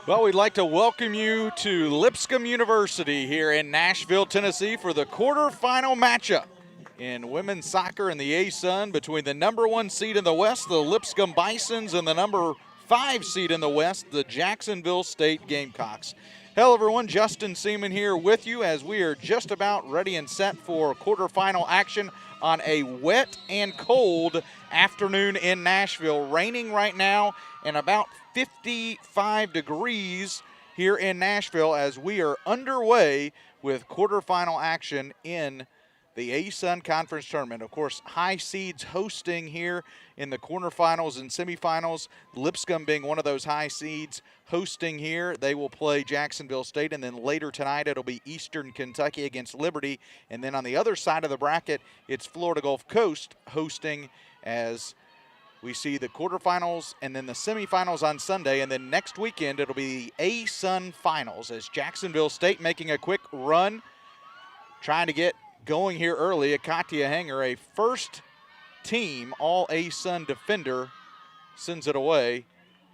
Well, we'd like to welcome you to Lipscomb University here in Nashville, Tennessee for the quarterfinal matchup in women's soccer in the ASUN between the #1 seed in the West, the Lipscomb Bisons, and the #5 seed in the West, the Jacksonville State Gamecocks. Hello, everyone. Justin Seaman here with you as we are just about ready and set for quarterfinal action on a wet and cold afternoon in Nashville. Raining right now and about 55 degrees here in Nashville as we are underway with quarterfinal action in the ASUN Conference Tournament. Of course, high seeds hosting here in the quarterfinals and semifinals. Lipscomb being one of those high seeds hosting here. They will play Jacksonville State, and then later tonight it'll be Eastern Kentucky against Liberty. And then on the other side of the bracket, it's Florida Gulf Coast hosting as we see the quarterfinals and then the semifinals on Sunday. And then next weekend it'll be the ASUN finals as Jacksonville State making a quick run, trying to get going here early. Katia Hanger, a first-team All-ASUN defender, sends it away,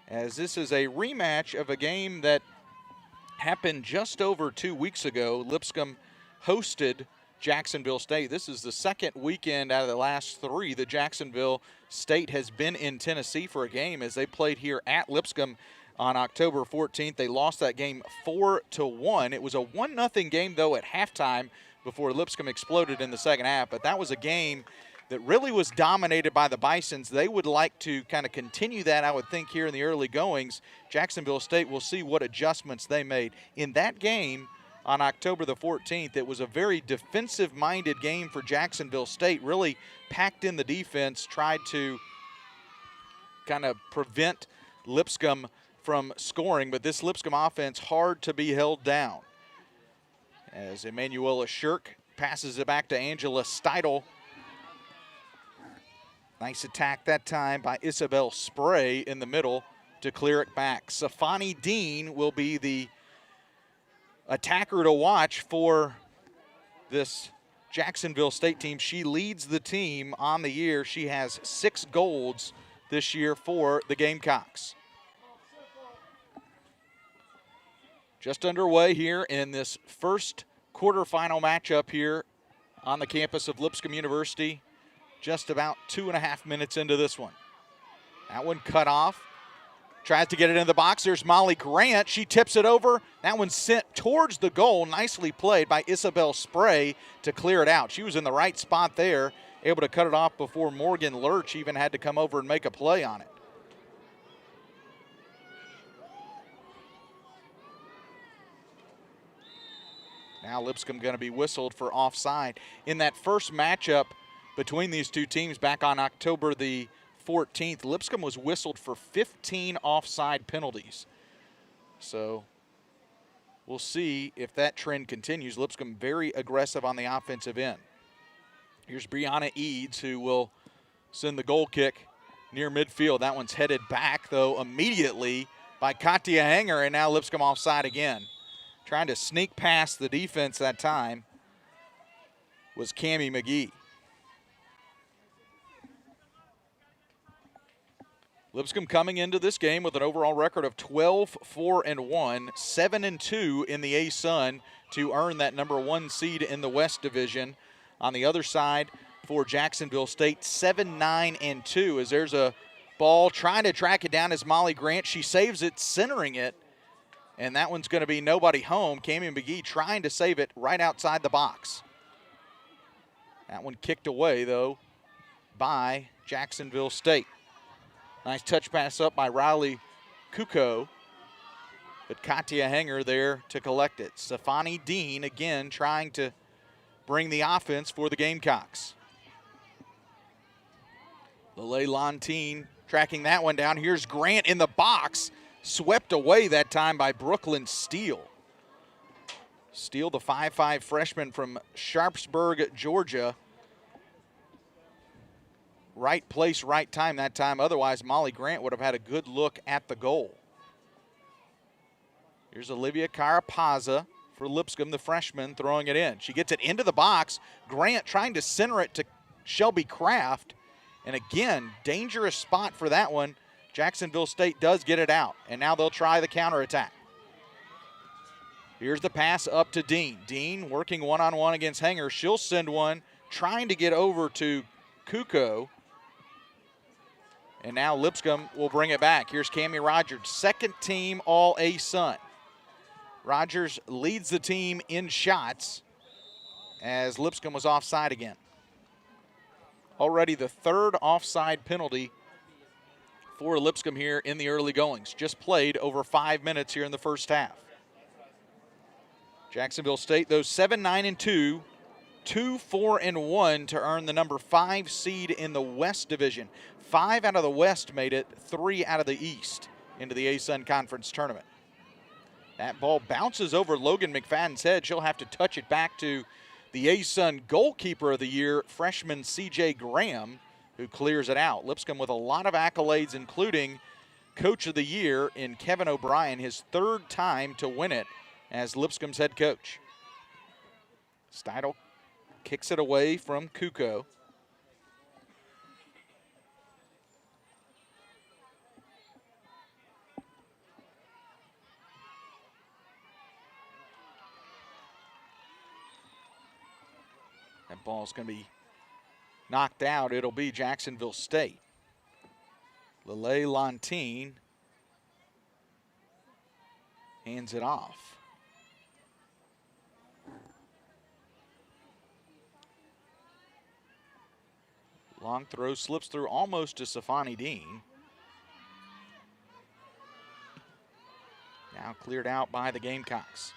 as this is a rematch of a game that happened just over 2 weeks ago. Lipscomb hosted Jacksonville State. This is the second weekend out of the last 3 that Jacksonville State has been in Tennessee for a game, as they played here at Lipscomb on October 14th. They lost that game 4-1. It was a 1-0 game, though, at halftime before Lipscomb exploded in the second half. But that was a game that really was dominated by the Bisons. They would like to kind of continue that, I would think, here in the early goings. Jacksonville State will see what adjustments they made. In that game on October the 14th, it was a very defensive-minded game for Jacksonville State, really packed in the defense, tried to kind of prevent Lipscomb from scoring, but this Lipscomb offense hard to be held down. As Emanuela Shirk passes it back to Angela Steidel. Nice attack that time by Isabel Spray in the middle to clear it back. Safani Dean will be the attacker to watch for this Jacksonville State team. She leads the team on the year. She has 6 goals this year for the Gamecocks. Just underway here in this first quarterfinal matchup here on the campus of Lipscomb University. Just about 2.5 minutes into this one. That one cut off. Tries to get it in the box. There's Molly Grant. She tips it over. That one's sent towards the goal. Nicely played by Isabel Spray to clear it out. She was in the right spot there, able to cut it off before Morgan Lurch even had to come over and make a play on it. Now Lipscomb going to be whistled for offside. In that first matchup between these two teams back on October the 14th, Lipscomb was whistled for 15 offside penalties. So we'll see if that trend continues. Lipscomb very aggressive on the offensive end. Here's Brianna Eads, who will send the goal kick near midfield. That one's headed back, though, immediately by Katia Hanger, and now Lipscomb offside again. Trying to sneak past the defense that time was Cammie McGee. Lipscomb coming into this game with an overall record of 12-4-1, 7-2 in the ASUN to earn that #1 seed in the West Division. On the other side for Jacksonville State, 7-9-2, as there's a ball trying to track it down as Molly Grant. She saves it, centering it, and that one's going to be nobody home. Cammie McGee trying to save it right outside the box. That one kicked away, though, by Jacksonville State. Nice touch pass up by Riley Kuko, but Katia Hanger there to collect it. Safani Dean again trying to bring the offense for the Gamecocks. Lele Lontine tracking that one down. Here's Grant in the box. Swept away that time by Brooklyn Steele. Steele, the 5'5" freshman from Sharpsburg, Georgia. Right place, right time that time. Otherwise, Molly Grant would have had a good look at the goal. Here's Olivia Carapaza for Lipscomb, the freshman, throwing it in. She gets it into the box. Grant trying to center it to Shelby Kraft. And again, dangerous spot for that one. Jacksonville State does get it out, and now they'll try the counterattack. Here's the pass up to Dean. Dean working one-on-one against Hanger. She'll send one, trying to get over to Kuko. And now Lipscomb will bring it back. Here's Cammie Rogers, second team All ASUN. Rogers leads the team in shots as Lipscomb was offside again. Already the third offside penalty for Lipscomb here in the early goings. Just played over 5 minutes here in the first half. Jacksonville State, though, 7-9-2, 2-4-1 to earn the number 5 seed in the West Division. 5 out of the West made it, 3 out of the East into the ASUN Conference Tournament. That ball bounces over Logan McFadden's head. She'll have to touch it back to the ASUN Goalkeeper of the Year, freshman C.J. Graham, who clears it out. Lipscomb with a lot of accolades, including Coach of the Year in Kevin O'Brien, his third time to win it as Lipscomb's head coach. Steidel kicks it away from Kuko. That ball's going to be knocked out. It'll be Jacksonville State. Lele Lontine hands it off. Long throw slips through almost to Safani Dean. Now cleared out by the Gamecocks.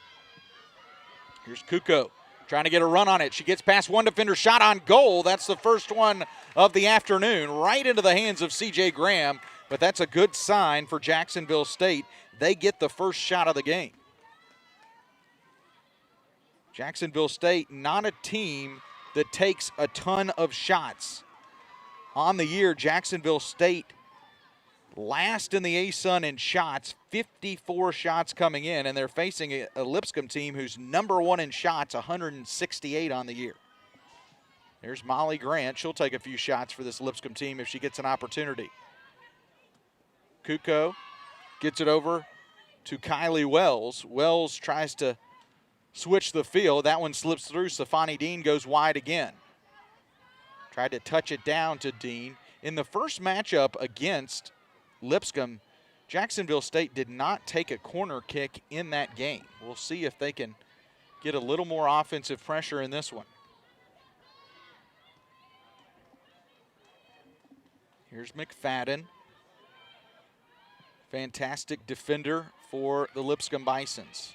Here's Kuko trying to get a run on it. She gets past one defender, shot on goal. That's the first one of the afternoon, right into the hands of C.J. Graham. But that's a good sign for Jacksonville State. They get the first shot of the game. Jacksonville State, not a team that takes a ton of shots. On the year, Jacksonville State last in the ASUN in shots, 54 shots coming in, and they're facing a Lipscomb team who's number 1 in shots, 168 on the year. There's Molly Grant. She'll take a few shots for this Lipscomb team if she gets an opportunity. Kuko gets it over to Kylie Wells. Wells tries to switch the field. That one slips through. Safani Dean goes wide again. Tried to touch it down to Dean. In the first matchup against Lipscomb, Jacksonville State did not take a corner kick in that game. We'll see if they can get a little more offensive pressure in this one. Here's McFadden. Fantastic defender for the Lipscomb Bisons.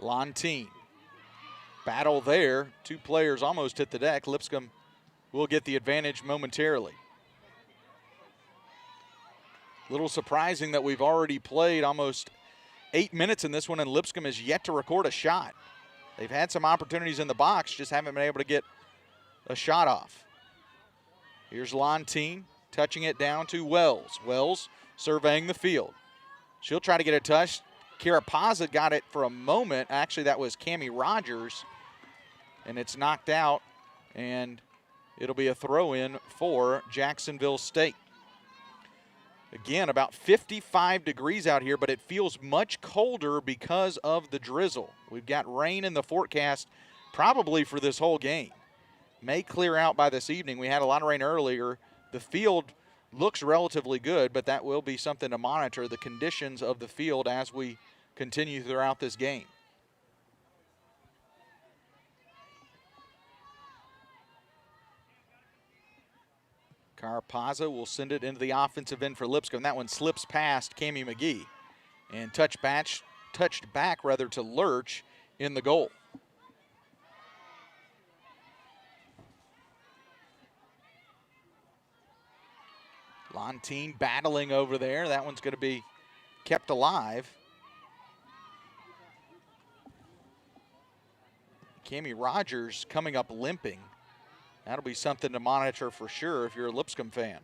Lontine. Battle there. 2 players almost hit the deck. Lipscomb will get the advantage momentarily. Little surprising that we've already played almost 8 minutes in this one, and Lipscomb has yet to record a shot. They've had some opportunities in the box, just haven't been able to get a shot off. Here's Lontine touching it down to Wells. Wells surveying the field. She'll try to get a touch. Kira Pazza got it for a moment. Actually, that was Cammie Rogers, and it's knocked out, and it'll be a throw-in for Jacksonville State. Again, about 55 degrees out here, but it feels much colder because of the drizzle. We've got rain in the forecast probably for this whole game. May clear out by this evening. We had a lot of rain earlier. The field looks relatively good, but that will be something to monitor, the conditions of the field as we continue throughout this game. Carpazza will send it into the offensive end for Lipscomb. That one slips past Cammie McGee and touched back to Lurch in the goal. Lontine battling over there. That one's going to be kept alive. Cammie Rogers coming up limping. That'll be something to monitor for sure if you're a Lipscomb fan.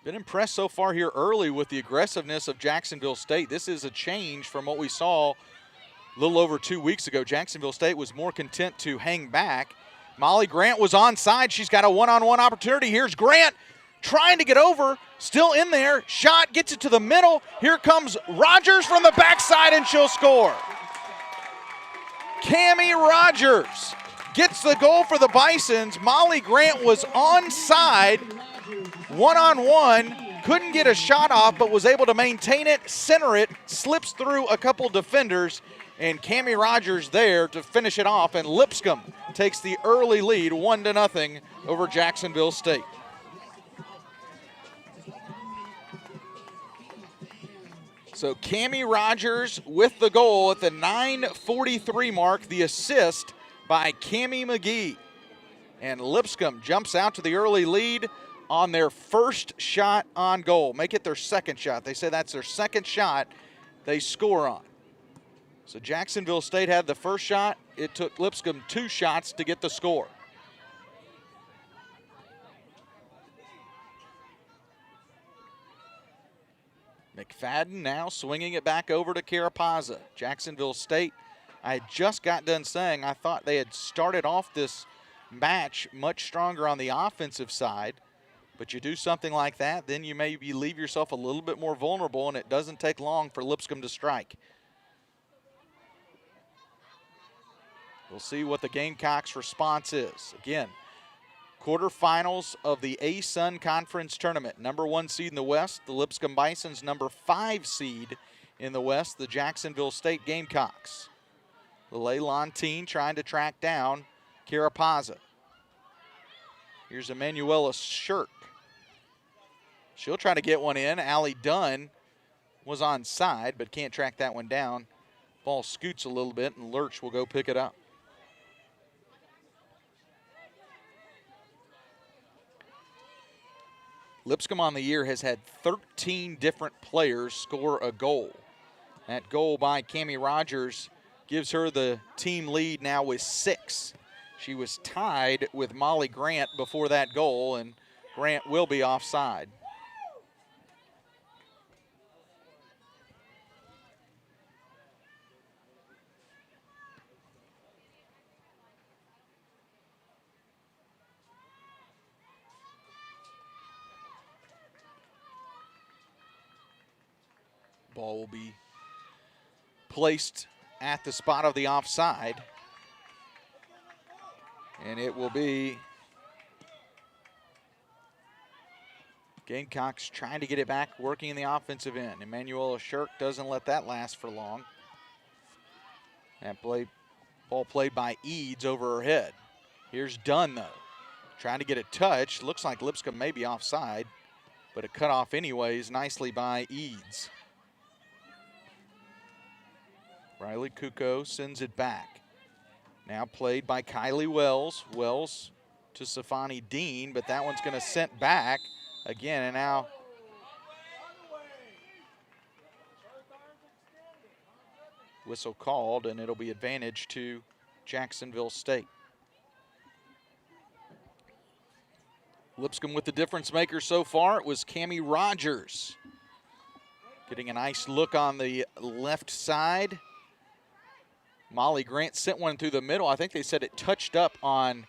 Been impressed so far here early with the aggressiveness of Jacksonville State. This is a change from what we saw a little over 2 weeks ago. Jacksonville State was more content to hang back. Molly Grant was onside. She's got a one-on-one opportunity. Here's Grant trying to get over, still in there. Shot gets it to the middle. Here comes Rogers from the backside, and she'll score. Cammie Rogers gets the goal for the Bisons. Molly Grant was onside, one-on-one. Couldn't get a shot off, but was able to maintain it, center it, slips through a couple defenders, and Cammie Rogers there to finish it off, and Lipscomb takes the early lead 1-0 over Jacksonville State. So Cammie Rogers with the goal at the 9:43 mark, the assist by Cammie McGee. And Lipscomb jumps out to the early lead on their first shot on goal. Make it their second shot. They say that's their second shot they score on. So Jacksonville State had the first shot. It took Lipscomb 2 shots to get the score. McFadden now swinging it back over to Carapazza. Jacksonville State, I just got done saying I thought they had started off this match much stronger on the offensive side, but you do something like that, then you maybe leave yourself a little bit more vulnerable, and it doesn't take long for Lipscomb to strike. We'll see what the Gamecocks' response is. Again, quarterfinals of the ASUN Conference Tournament. Number 1 seed in the West, the Lipscomb Bisons. Number 5 seed in the West, the Jacksonville State Gamecocks. The Leilantine trying to track down Carapazza. Here's Emanuela Shirk. She'll try to get one in. Allie Dunn was onside, but can't track that one down. Ball scoots a little bit, and Lurch will go pick it up. Lipscomb on the year has had 13 different players score a goal. That goal by Cammie Rogers gives her the team lead now with 6. She was tied with Molly Grant before that goal, and Grant will be offside. Ball will be placed at the spot of the offside. And it will be Gamecocks trying to get it back, working in the offensive end. Emanuela Shirk doesn't let that last for long. That ball played by Eads over her head. Here's Dunn, though. Trying to get a touch. Looks like Lipscomb may be offside, but it cut off anyways nicely by Eads. Riley Kuko sends it back. Now played by Kylie Wells. Wells to Safani Dean, but that one's going to sent back again, and now whistle called, and it'll be advantage to Jacksonville State. Lipscomb with the difference maker so far. It was Cammie Rogers. Getting a nice look on the left side. Molly Grant sent one through the middle. I think they said it touched up on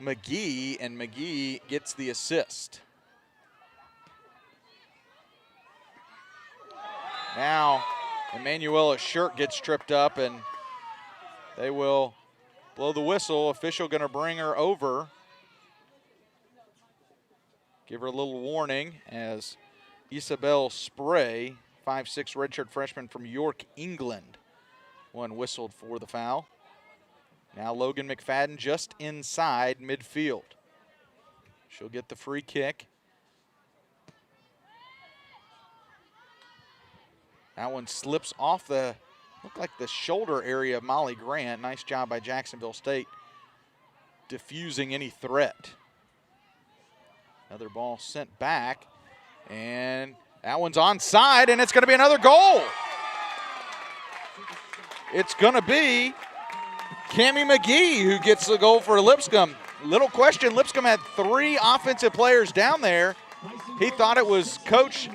McGee, and McGee gets the assist. Now, Emanuela Shirk gets tripped up, and they will blow the whistle. Official going to bring her over. Give her a little warning as Isabel Spray, 5'6" redshirt freshman from York, England, one whistled for the foul. Now Logan McFadden just inside midfield. She'll get the free kick. That one slips off the, looked like the shoulder area of Molly Grant. Nice job by Jacksonville State diffusing any threat. Another ball sent back, and that one's onside, and it's going to be another goal. It's going to be Cammie McGee who gets the goal for Lipscomb. Little question, Lipscomb had 3 offensive players down there. He thought it was head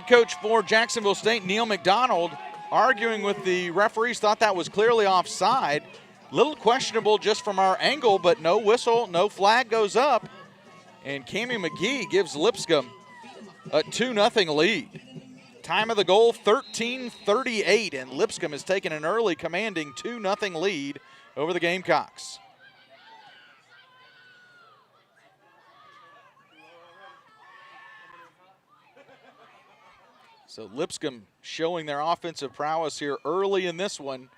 coach for Jacksonville State, Neil McDonald, arguing with the referees, thought that was clearly offside. Little questionable just from our angle, but no whistle, no flag goes up. And Cammie McGee gives Lipscomb a 2-0 lead. Time of the goal, 13:38, and Lipscomb has taken an early commanding 2-0 lead over the Gamecocks. So Lipscomb showing their offensive prowess here early in this one.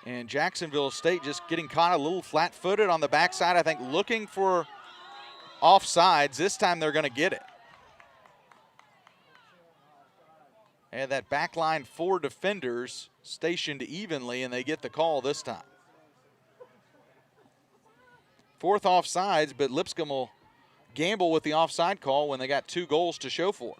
And Jacksonville State just getting caught a little flat-footed on the backside, I think, looking for offsides. This time they're going to get it. And that back line, 4 defenders stationed evenly, and they get the call this time. 4th offsides, but Lipscomb will gamble with the offside call when they got 2 goals to show for.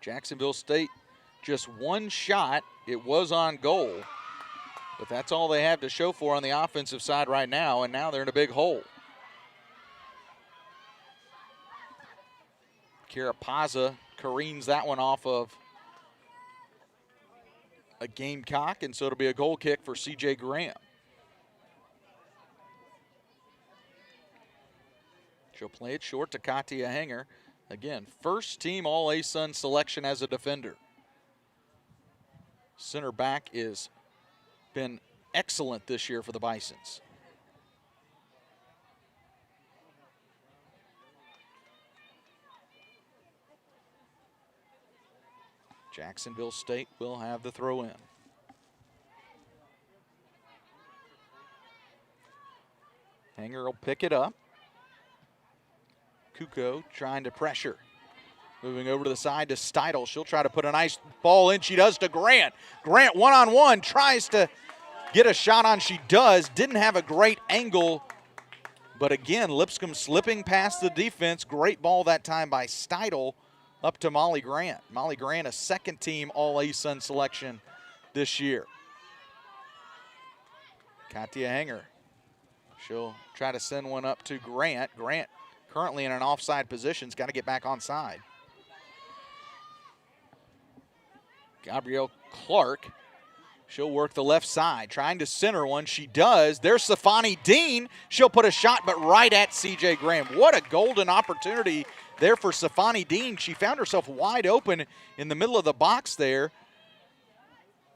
Jacksonville State, just 1 shot. It was on goal, but that's all they have to show for on the offensive side right now, and now they're in a big hole. Carapaza careens that one off of a Gamecock, and so it'll be a goal kick for C.J. Graham. She'll play it short to Katia Hanger. Again, first team All ASUN selection as a defender. Center back is been excellent this year for the Bisons. Jacksonville State will have the throw in. Hanger will pick it up. Kuko trying to pressure. Moving over to the side to Steidel. She'll try to put a nice ball in. She does to Grant. Grant one-on-one tries to get a shot on. She does. Didn't have a great angle. But again, Lipscomb slipping past the defense. Great ball that time by Steidel up to Molly Grant. Molly Grant, a second team All ASUN selection this year. Katia Hanger. She'll try to send one up to Grant. Grant currently in an offside position. Has got to get back onside. Gabrielle Clark. She'll work the left side. Trying to center one. She does. There's Safani Dean. She'll put a shot, but right at C.J. Graham. What a golden opportunity there for Safani Dean. She found herself wide open in the middle of the box there,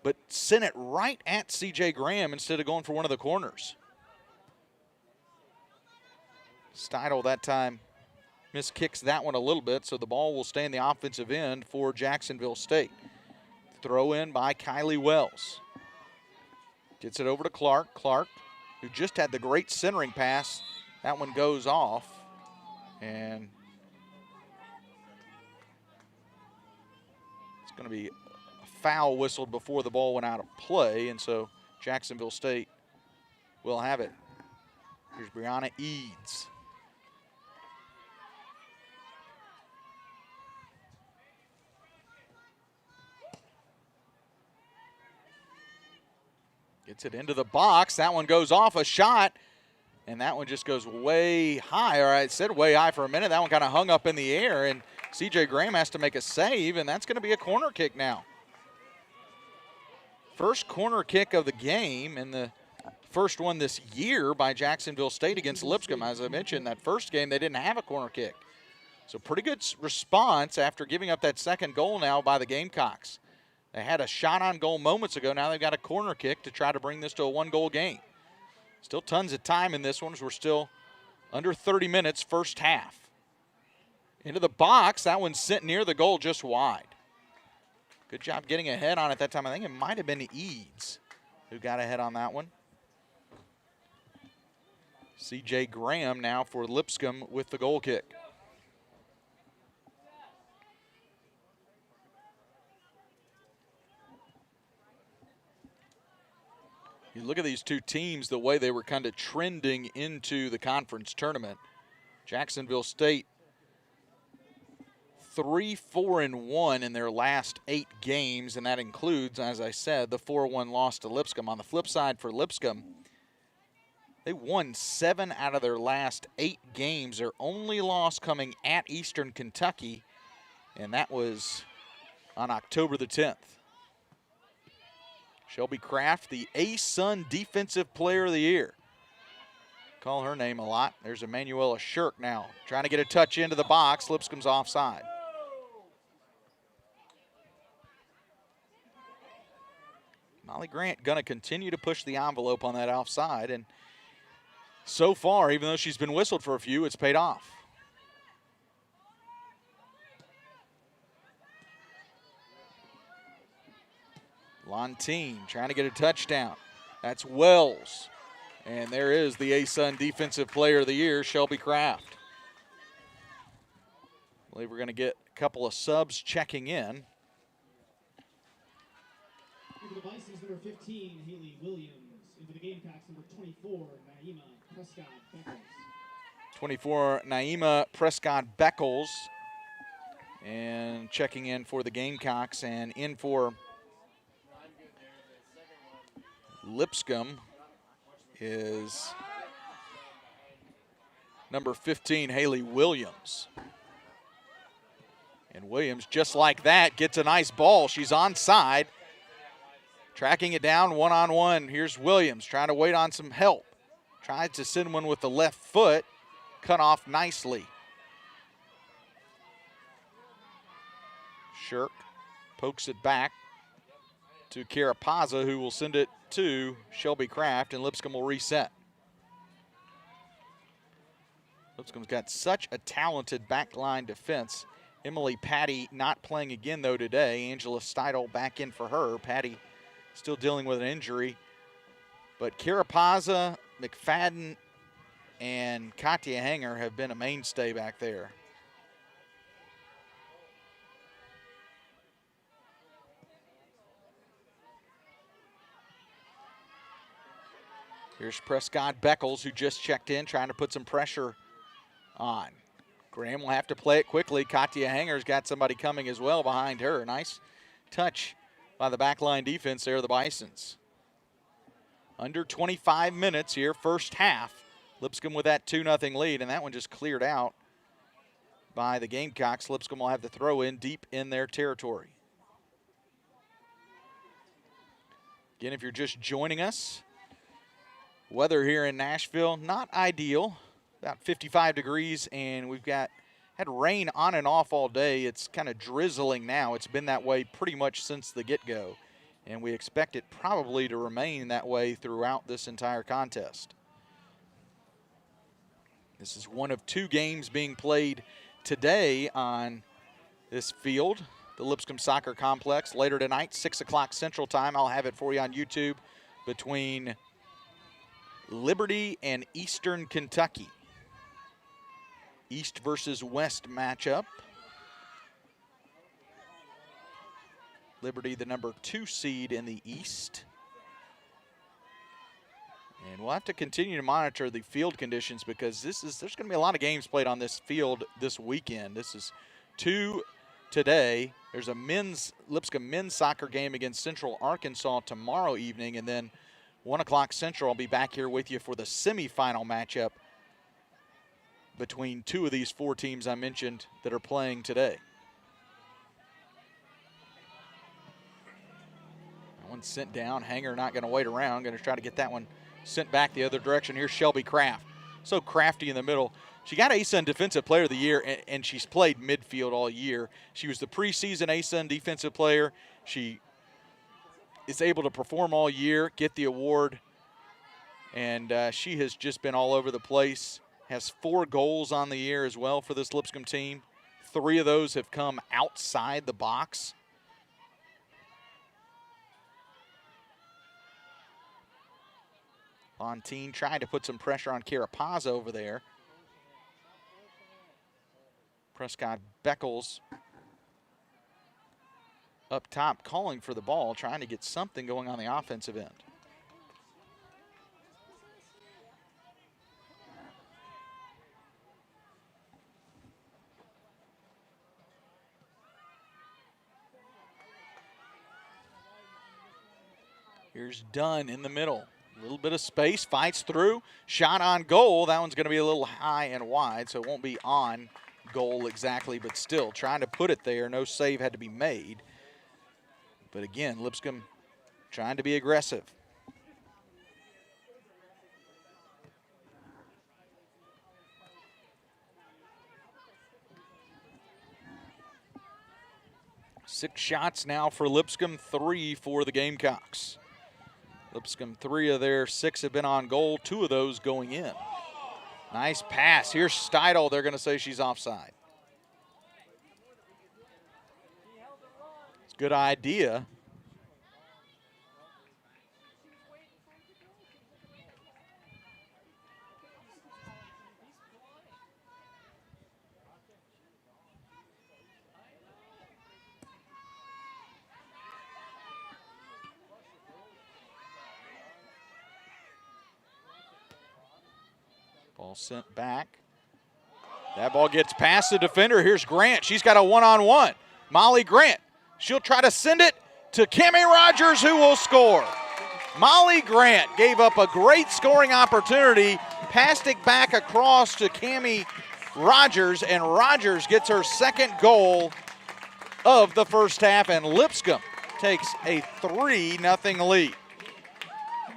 but sent it right at C.J. Graham instead of going for one of the corners. Steidel that time miskicks that one a little bit, so the ball will stay in the offensive end for Jacksonville State. Throw in by Kylie Wells. Gets it over to Clark. Clark, who just had the great centering pass. That one goes off. And it's going to be a foul whistled before the ball went out of play, and so Jacksonville State will have it. Here's Brianna Eads. Gets it into the box. That one goes off a shot, and that one just goes way high. Or I said way high for a minute. That one kind of hung up in the air, and C.J. Graham has to make a save, and that's going to be a corner kick now. First corner kick of the game, and the first one this year by Jacksonville State against Lipscomb. As I mentioned, that first game they didn't have a corner kick. So pretty good response after giving up that second goal now by the Gamecocks. They had a shot on goal moments ago. Now they've got a corner kick to try to bring this to a 1-goal game. Still tons of time in this one as we're still under 30 minutes first half. Into the box. That one's sent near the goal just wide. Good job getting ahead on it that time. I think it might have been Eads who got ahead on that one. C.J. Graham now for Lipscomb with the goal kick. You look at these two teams, the way they were kind of trending into the conference tournament. Jacksonville State 3-4-1 in their last 8 games, and that includes, as I said, the 4-1 loss to Lipscomb. On the flip side for Lipscomb, they won 7 out of their last 8 games. Their only loss coming at Eastern Kentucky, and that was on October the 10th. Shelby Kraft, the ASUN Defensive Player of the Year. Call her name a lot. There's Emanuela Shirk now, trying to get a touch into the box. Lipscomb's offside. Molly Grant going to continue to push the envelope on that offside, and so far, even though she's been whistled for a few, it's paid off. Lontine trying to get a touchdown. That's Wells. And there is the ASUN Defensive Player of the Year, Shelby Kraft. I believe we're going to get a couple of subs checking in. For the Bisons, number 15, Haley Williams. And for the Gamecocks, number 24, Naima Prescott-Beckles. 24, Naima Prescott-Beckles. And checking in for the Gamecocks, and in for Lipscomb is number 15, Haley Williams. And Williams, just like that, gets a nice ball. She's onside. Tracking it down one-on-one. Here's Williams trying to wait on some help. Tries to send one with the left foot. Cut off nicely. Shirk pokes it back to Carapaza, who will send it to Shelby Kraft, and Lipscomb will reset. Lipscomb's got such a talented backline defense. Emily Patty not playing again, though, today. Angela Steidel back in for her. Patty still dealing with an injury. But Carapaza, McFadden, and Katya Hanger have been a mainstay back there. Here's Prescott-Beckles, who just checked in, trying to put some pressure on. Graham will have to play it quickly. Katya Hanger's got somebody coming as well behind her. Nice touch by the backline defense there, the Bisons. Under 25 minutes here, first half. Lipscomb with that 2-0 lead, and that one just cleared out by the Gamecocks. Lipscomb will have to throw in deep in their territory. Again, if you're just joining us, weather here in Nashville, not ideal. About 55 degrees, and we've had rain on and off all day. It's kind of drizzling now. It's been that way pretty much since the get-go, and we expect it probably to remain that way throughout this entire contest. This is one of two games being played today on this field, the Lipscomb Soccer Complex. Later tonight, 6 o'clock Central Time. I'll have it for you on YouTube, between Liberty and Eastern Kentucky. East versus West matchup. Liberty, the number 2 seed in the East. And we'll have to continue to monitor the field conditions, because there's going to be a lot of games played on this field this weekend. This is 2 today. There's a Lipscomb men's soccer game against Central Arkansas tomorrow evening, and then 1 o'clock Central, I'll be back here with you for the semifinal matchup between 2 of these 4 teams I mentioned that are playing today. That one sent down. Hanger not going to wait around. Going to try to get that one sent back the other direction. Here's Shelby Kraft. So crafty in the middle. She got ASUN Defensive Player of the Year, and she's played midfield all year. She was the preseason ASUN Defensive Player. She is able to perform all year, get the award, and she has just been all over the place. Has 4 goals on the year as well for this Lipscomb team. 3 of those have come outside the box. Lontine trying to put some pressure on Carapaza over there. Prescott-Beckles up top calling for the ball, trying to get something going on the offensive end. Here's Dunn in the middle. A little bit of space, fights through, shot on goal. That one's going to be a little high and wide, so it won't be on goal exactly, but still trying to put it there. No save had to be made. But again, Lipscomb trying to be aggressive. Six shots now for Lipscomb, 3 for the Gamecocks. Lipscomb, 3 of their 6 have been on goal, 2 of those going in. Nice pass. Here's Steidel. They're going to say she's offside. It's a good idea. Ball sent back. That ball gets past the defender. Here's Grant. She's got a one-on-one. Molly Grant. She'll try to send it to Cammie Rogers, who will score. Molly Grant gave up a great scoring opportunity, passed it back across to Cammie Rogers, and Rogers gets her second goal of the first half, and Lipscomb takes a 3-0 lead.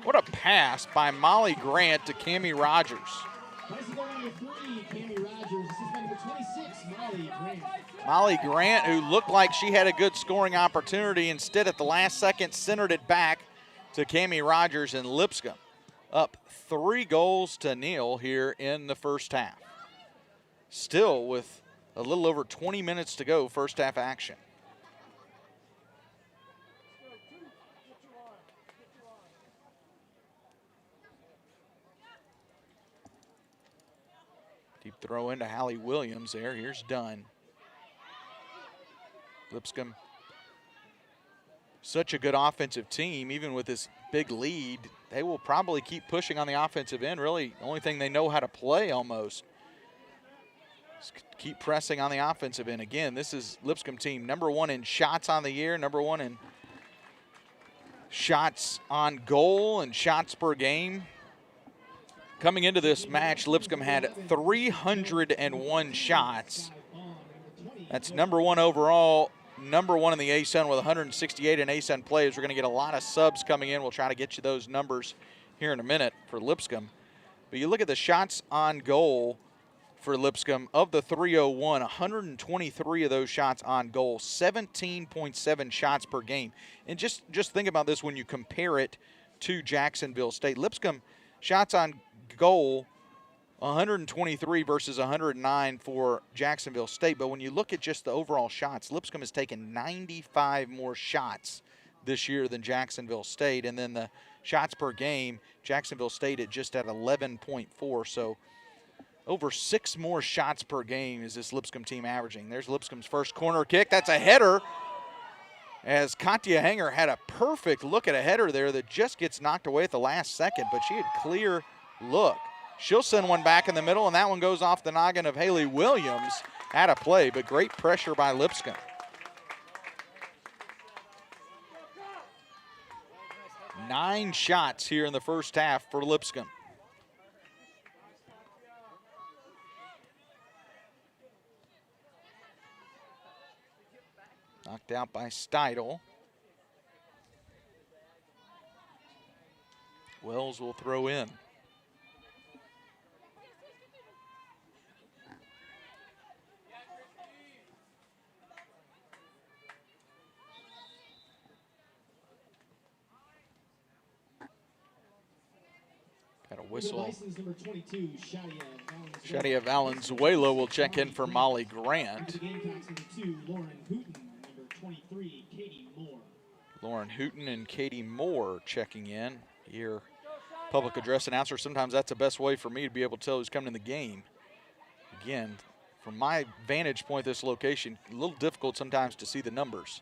What a pass by Molly Grant to Cammie Rogers. Bicycle number 3, Cammie Rogers. This is number 26, Molly Grant. Molly Grant, who looked like she had a good scoring opportunity, instead at the last second centered it back to Cammie Rogers, and Lipscomb up 3-0 here in the first half. Still with a little over 20 minutes to go, first half action. Deep throw into Hallie Williams there. Here's Dunn. Lipscomb, such a good offensive team, even with this big lead. They will probably keep pushing on the offensive end. Really, the only thing they know how to play almost. Just keep pressing on the offensive end. Again, this is Lipscomb team #1 in shots on the year, #1 in shots on goal and shots per game. Coming into this match, Lipscomb had 301 shots. That's #1 overall, #1 in the ASUN with 168 in ASUN plays. We're going to get a lot of subs coming in. We'll try to get you those numbers here in a minute for Lipscomb. But you look at the shots on goal for Lipscomb. Of the 301, 123 of those shots on goal, 17.7 shots per game. And just think about this when you compare it to Jacksonville State. Lipscomb shots on goal, 123 versus 109 for Jacksonville State. But when you look at just the overall shots, Lipscomb has taken 95 more shots this year than Jacksonville State. And then the shots per game, Jacksonville State at just at 11.4. So over 6 more shots per game is this Lipscomb team averaging. There's Lipscomb's first corner kick. That's a header, as Katya Hanger had a perfect look at a header there that just gets knocked away at the last second, but she had clear look. She'll send one back in the middle, and that one goes off the noggin of Haley Williams. Out of play, but great pressure by Lipscomb. Nine shots here in the first half for Lipscomb. Knocked out by Steidel. Wells will throw in. Got a whistle. Shadia Valenzuela will check in for Molly Grant. Lauren Hooten and Katie Moore checking in. Your public address announcer, sometimes that's the best way for me to be able to tell who's coming in the game. Again, from my vantage point, this location, a little difficult sometimes to see the numbers.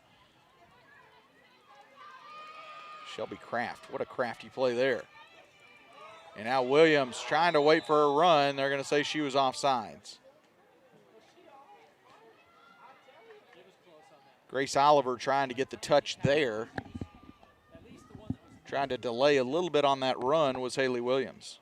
Shelby Kraft, what a crafty play there. And now Williams trying to wait for a run. They're going to say she was offsides. Grace Oliver trying to get the touch there. Trying to delay a little bit on that run was Haley Williams.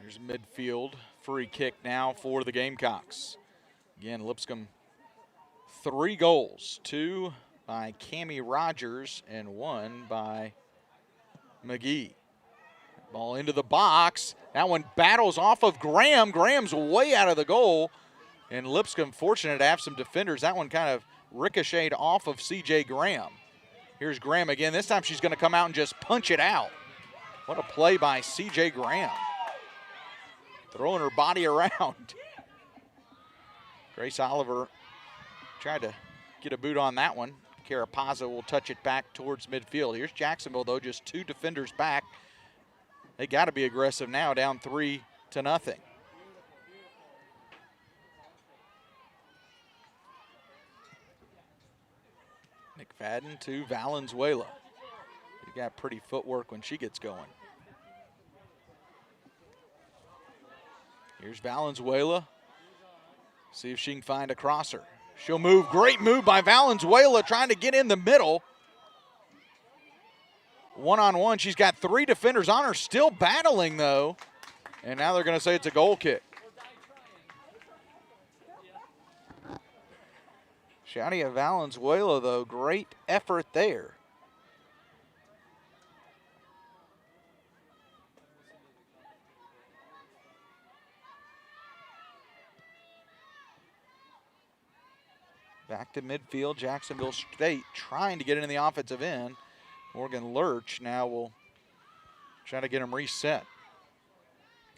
Here's midfield. Free kick now for the Gamecocks. Again, Lipscomb 3 goals. 2 by Cammie Rogers and 1 by McGee. Ball into the box. That one battles off of Graham. Graham's way out of the goal. And Lipscomb fortunate to have some defenders. That one kind of ricocheted off of C.J. Graham. Here's Graham again. This time she's going to come out and just punch it out. What a play by C.J. Graham. Throwing her body around. Grace Oliver tried to get a boot on that one. Carapazza will touch it back towards midfield. Here's Jacksonville, though, just 2 defenders back. They got to be aggressive now, down 3-0. McFadden to Valenzuela. She got pretty footwork when she gets going. Here's Valenzuela. See if she can find a crosser. She'll move. Great move by Valenzuela trying to get in the middle. One-on-one. She's got 3 defenders on her, still battling, though. And now they're going to say it's a goal kick. Shadia Valenzuela, though, great effort there. Back to midfield, Jacksonville State trying to get in the offensive end. Morgan Lurch now will try to get him reset.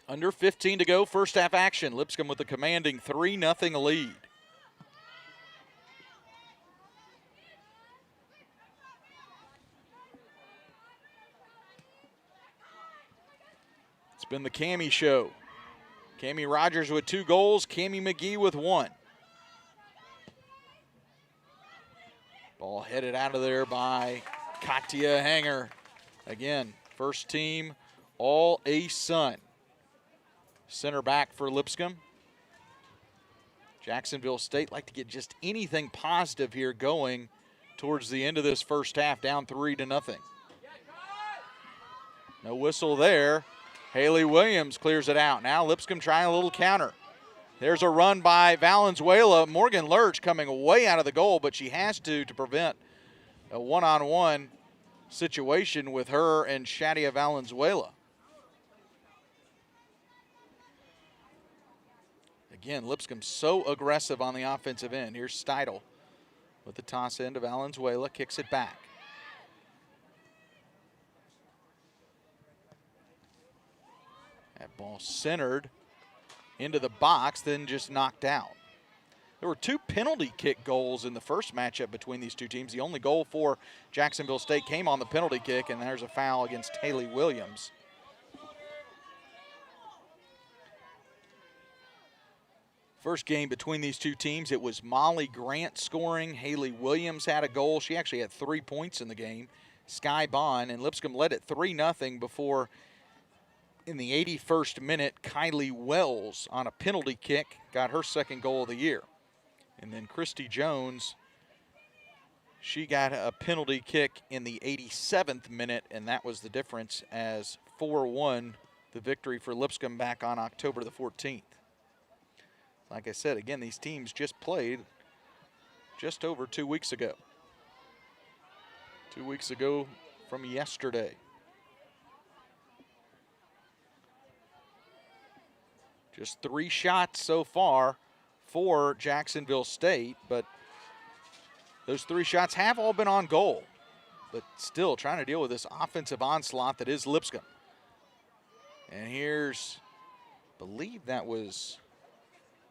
Under 15 to go, first half action. Lipscomb with a commanding 3-0 lead. It's been the Cammie show. Cammie Rogers with 2 goals, Cammie McGee with 1. Ball headed out of there by Katia Hanger. Again, first team all ASUN. Center back for Lipscomb. Jacksonville State like to get just anything positive here going towards the end of this first half, down 3-0. No whistle there. Haley Williams clears it out. Now Lipscomb trying a little counter. There's a run by Valenzuela. Morgan Lurch coming way out of the goal, but she has to prevent a one-on-one situation with her and Shadia Valenzuela. Again, Lipscomb so aggressive on the offensive end. Here's Steidel with the toss in to Valenzuela, kicks it back. That ball centered into the box, then just knocked out. There were 2 penalty kick goals in the first matchup between these 2 teams. The only goal for Jacksonville State came on the penalty kick, and there's a foul against Haley Williams. First game between these 2 teams, it was Molly Grant scoring. Haley Williams had a goal. She actually had 3 points in the game. Sky Bond, and Lipscomb led it 3-0 before, in the 81st minute, Kylie Wells on a penalty kick got her 2nd goal of the year. And then Christy Jones, she got a penalty kick in the 87th minute, and that was the difference as 4-1, the victory for Lipscomb back on October the 14th. Like I said, again, these teams just played just over 2 weeks ago. 2 weeks ago from yesterday. Just 3 shots so far for Jacksonville State, but those 3 shots have all been on goal. But still trying to deal with this offensive onslaught that is Lipscomb. And here's, I believe that was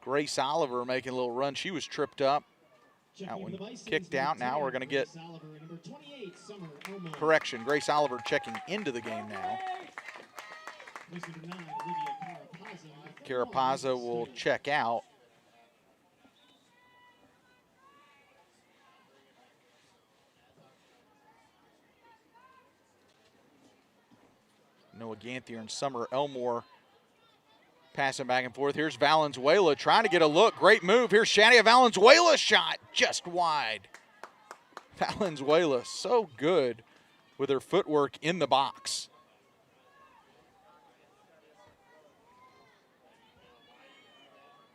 Grace Oliver making a little run. She was tripped up. That one kicked out. Now we're going to get correction. Grace Oliver checking into the game now. Carapazza will check out. Noah Ganthier and Summer Elmore passing back and forth. Here's Valenzuela trying to get a look. Great move. Here's Shadia Valenzuela's shot just wide. Valenzuela so good with her footwork in the box.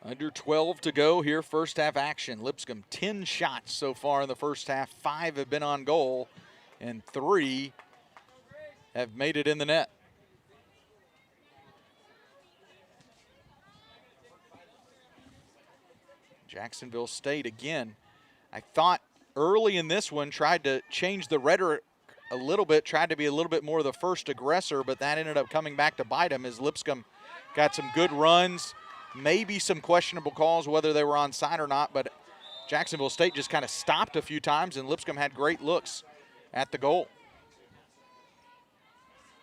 Under 12 to go here, first half action. Lipscomb 10 shots so far in the first half. 5 have been on goal, and 3 have made it in the net. Jacksonville State again. I thought early in this one tried to change the rhetoric a little bit, tried to be a little bit more the first aggressor, but that ended up coming back to bite them as Lipscomb got some good runs, maybe some questionable calls, whether they were onside or not, but Jacksonville State just kind of stopped a few times, and Lipscomb had great looks at the goal.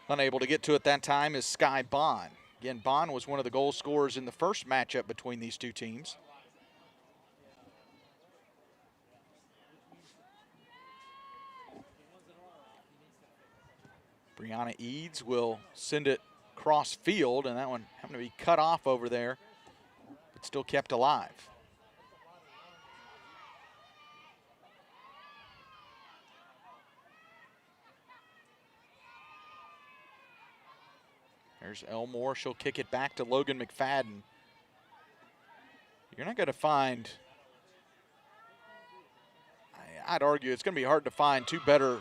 Unable to get to it that time is Sky Bond. Again, Bond was one of the goal scorers in the first matchup between these two teams. Brianna Eads will send it cross field, and that one happened to be cut off over there, but still kept alive. There's Elmore. She'll kick it back to Logan McFadden. You're not going to find, I'd argue it's going to be hard to find two better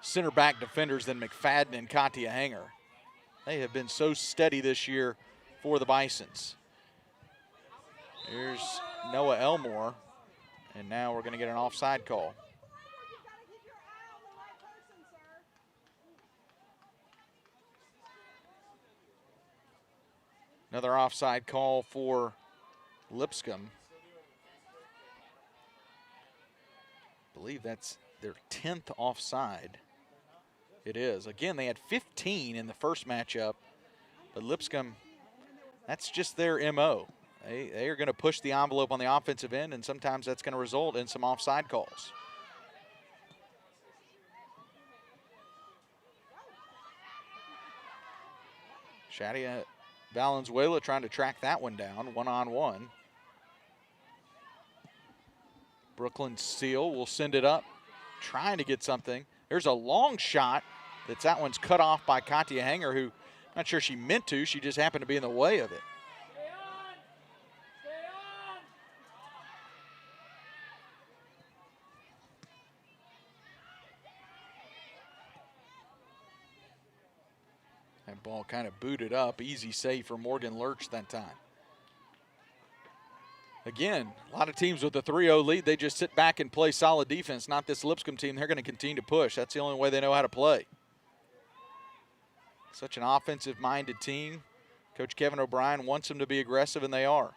center back defenders than McFadden and Katia Hanger. They have been so steady this year for the Bisons. Here's Noah Elmore, and now we're going to get an offside call. Another offside call for Lipscomb. I believe that's their 10th offside. It is. Again, they had 15 in the first matchup, but Lipscomb, that's just their MO. They are going to push the envelope on the offensive end, and sometimes that's going to result in some offside calls. Shadia Valenzuela trying to track that one down, one-on-one. Brooklyn Seal will send it up, trying to get something. There's a long shot. That one's cut off by Katia Hanger, who, I'm not sure she meant to. She just happened to be in the way of it. That ball kind of booted up. Easy save for Morgan Lurch that time. Again, a lot of teams with a 3-0 lead, they just sit back and play solid defense. Not this Lipscomb team. They're going to continue to push. That's the only way they know how to play. Such an offensive-minded team. Coach Kevin O'Brien wants them to be aggressive, and they are.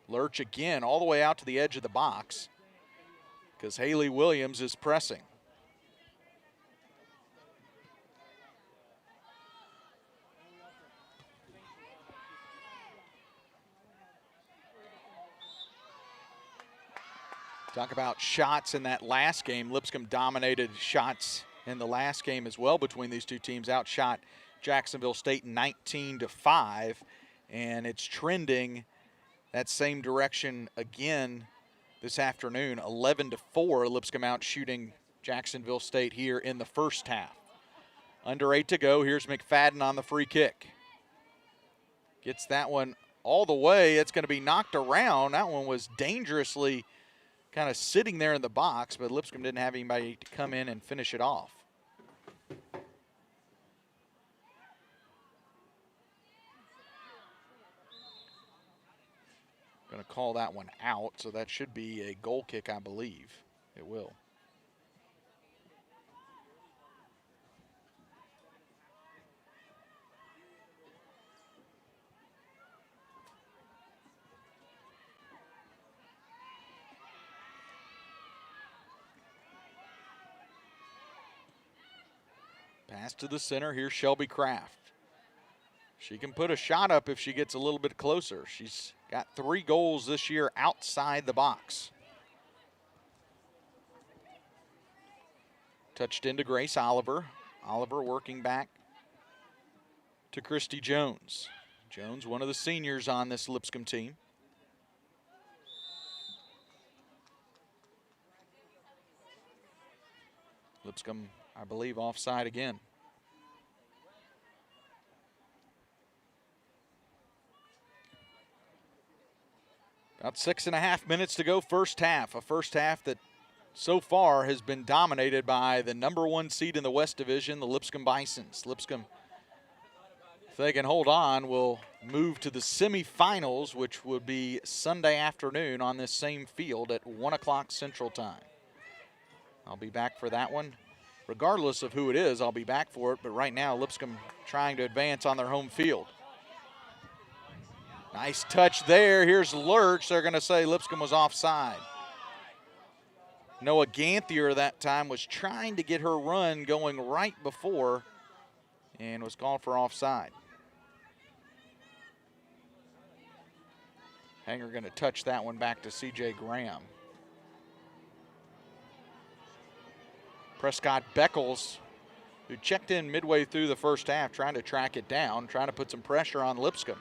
Lurch again all the way out to the edge of the box because Haley Williams is pressing. Talk about shots in that last game. Lipscomb dominated shots in the last game as well between these two teams. Outshot Jacksonville State 19-5, and it's trending that same direction again this afternoon. 11-4, Lipscomb out shooting Jacksonville State here in the first half. Under 8 to go. Here's McFadden on the free kick. Gets that one all the way. It's going to be knocked around. That one was dangerously kind of sitting there in the box, but Lipscomb didn't have anybody to come in and finish it off. Going to call that one out, so that should be a goal kick, I believe. It will. Pass to the center. Here's Shelby Kraft. She can put a shot up if she gets a little bit closer. She's got 3 goals this year outside the box. Touched into Grace Oliver. Oliver working back to Christy Jones. Jones, one of the seniors on this Lipscomb team. Lipscomb, I believe, offside again. About 6.5 minutes to go first half. A first half that so far has been dominated by the number 1 seed in the West Division, the Lipscomb Bisons. Lipscomb, if they can hold on, will move to the semifinals, which would be Sunday afternoon on this same field at 1 o'clock Central Time. I'll be back for that one. Regardless of who it is, I'll be back for it. But right now, Lipscomb trying to advance on their home field. Nice touch there. Here's Lurch. They're going to say Lipscomb was offside. Noah Ganthier that time was trying to get her run going right before and was called for offside. Hanger going to touch that one back to C.J. Graham. Prescott Beckles, who checked in midway through the first half, trying to track it down, trying to put some pressure on Lipscomb.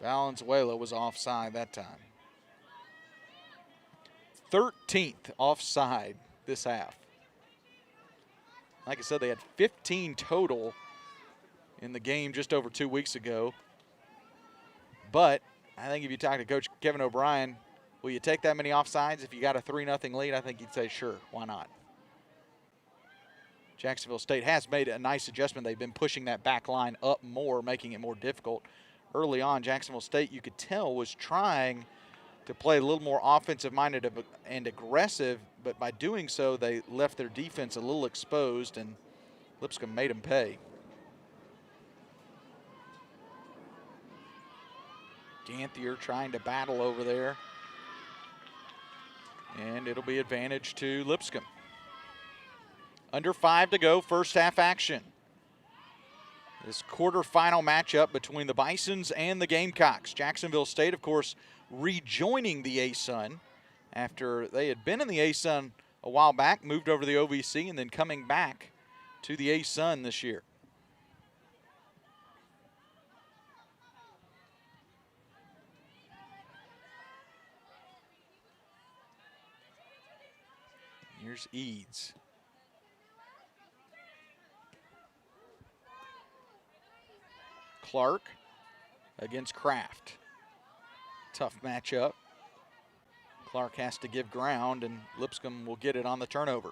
Valenzuela was offside that time. 13th offside this half. Like I said, they had 15 total in the game just over 2 weeks ago. But I think if you talk to Coach Kevin O'Brien, will you take that many offsides if you got a 3-0 lead? I think he'd say, sure, why not? Jacksonville State has made a nice adjustment. They've been pushing that back line up more, making it more difficult. Early on, Jacksonville State, you could tell, was trying to play a little more offensive-minded and aggressive, but by doing so, they left their defense a little exposed, and Lipscomb made them pay. Ganthier trying to battle over there, and it'll be advantage to Lipscomb. Under 5 to go, first half action. This quarterfinal matchup between the Bisons and the Gamecocks. Jacksonville State, of course, rejoining the ASUN after they had been in the ASUN a while back, moved over to the OVC, and then coming back to the ASUN this year. Here's Eads. Clark against Kraft. Tough matchup. Clark has to give ground, and Lipscomb will get it on the turnover.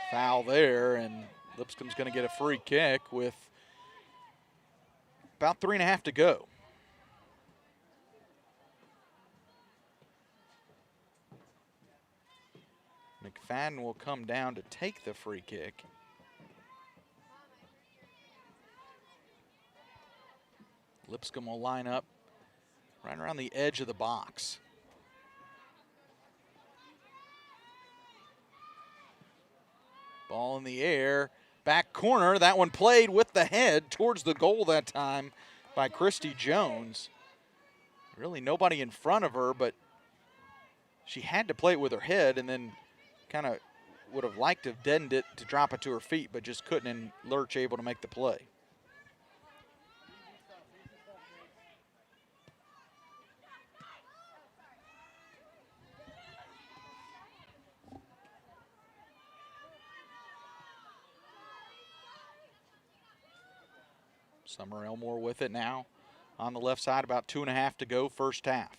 Foul there, and Lipscomb's going to get a free kick with about 3.5 to go. McFadden will come down to take the free kick. Lipscomb will line up right around the edge of the box. Ball in the air, back corner. That one played with the head towards the goal that time by Christy Jones. Really nobody in front of her, but she had to play it with her head, and then kind of would have liked to have deadened it to drop it to her feet, but just couldn't, and Lurch able to make the play. Summer Elmore with it now on the left side, about 2.5 to go first half.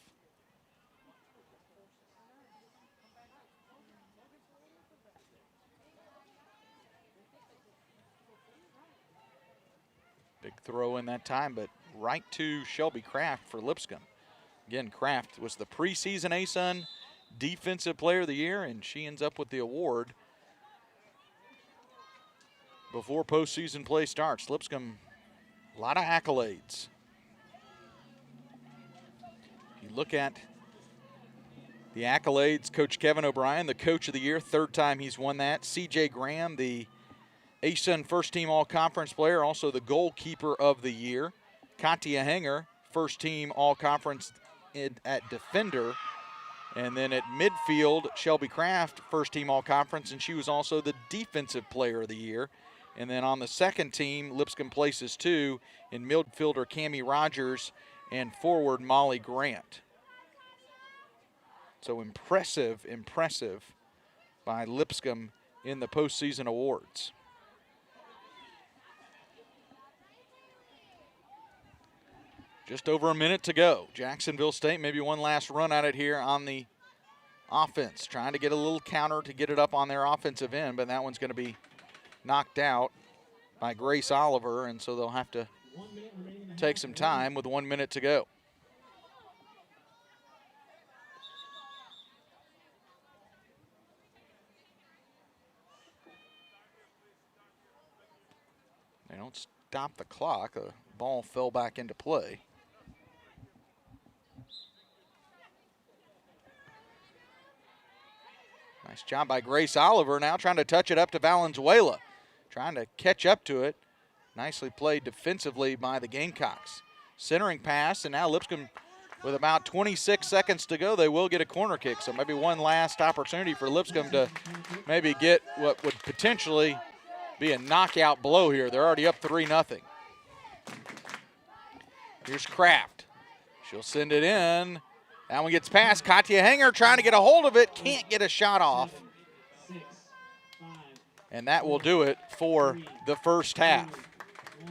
Big throw in that time, but right to Shelby Kraft for Lipscomb. Again, Kraft was the preseason ASUN Defensive Player of the Year, and she ends up with the award before postseason play starts. Lipscomb, a lot of accolades. If you look at the accolades, Coach Kevin O'Brien, the Coach of the Year, 3rd time he's won that. C.J. Graham, the ASUN first-team all-conference player, also the goalkeeper of the year. Katia Hanger, first-team all-conference at defender. And then at midfield, Shelby Kraft, first-team all-conference, and she was also the defensive player of the year. And then on the second team, Lipscomb places 2 in midfielder Cammie Rogers and forward Molly Grant. So impressive by Lipscomb in the postseason awards. Just over a minute to go. Jacksonville State maybe one last run at it here on the offense, trying to get a little counter to get it up on their offensive end, but that one's going to be knocked out by Grace Oliver, and so they'll have to take some time with 1 minute to go. They don't stop the clock. The ball fell back into play. Nice job by Grace Oliver, now trying to touch it up to Valenzuela. Trying to catch up to it. Nicely played defensively by the Gamecocks. Centering pass, and now Lipscomb with about 26 seconds to go, they will get a corner kick. So maybe one last opportunity for Lipscomb to maybe get what would potentially be a knockout blow here. They're already up 3-0. Here's Kraft. She'll send it in. That one gets past. Katya Hanger trying to get a hold of it. Can't get a shot off. And that will do it for the first half.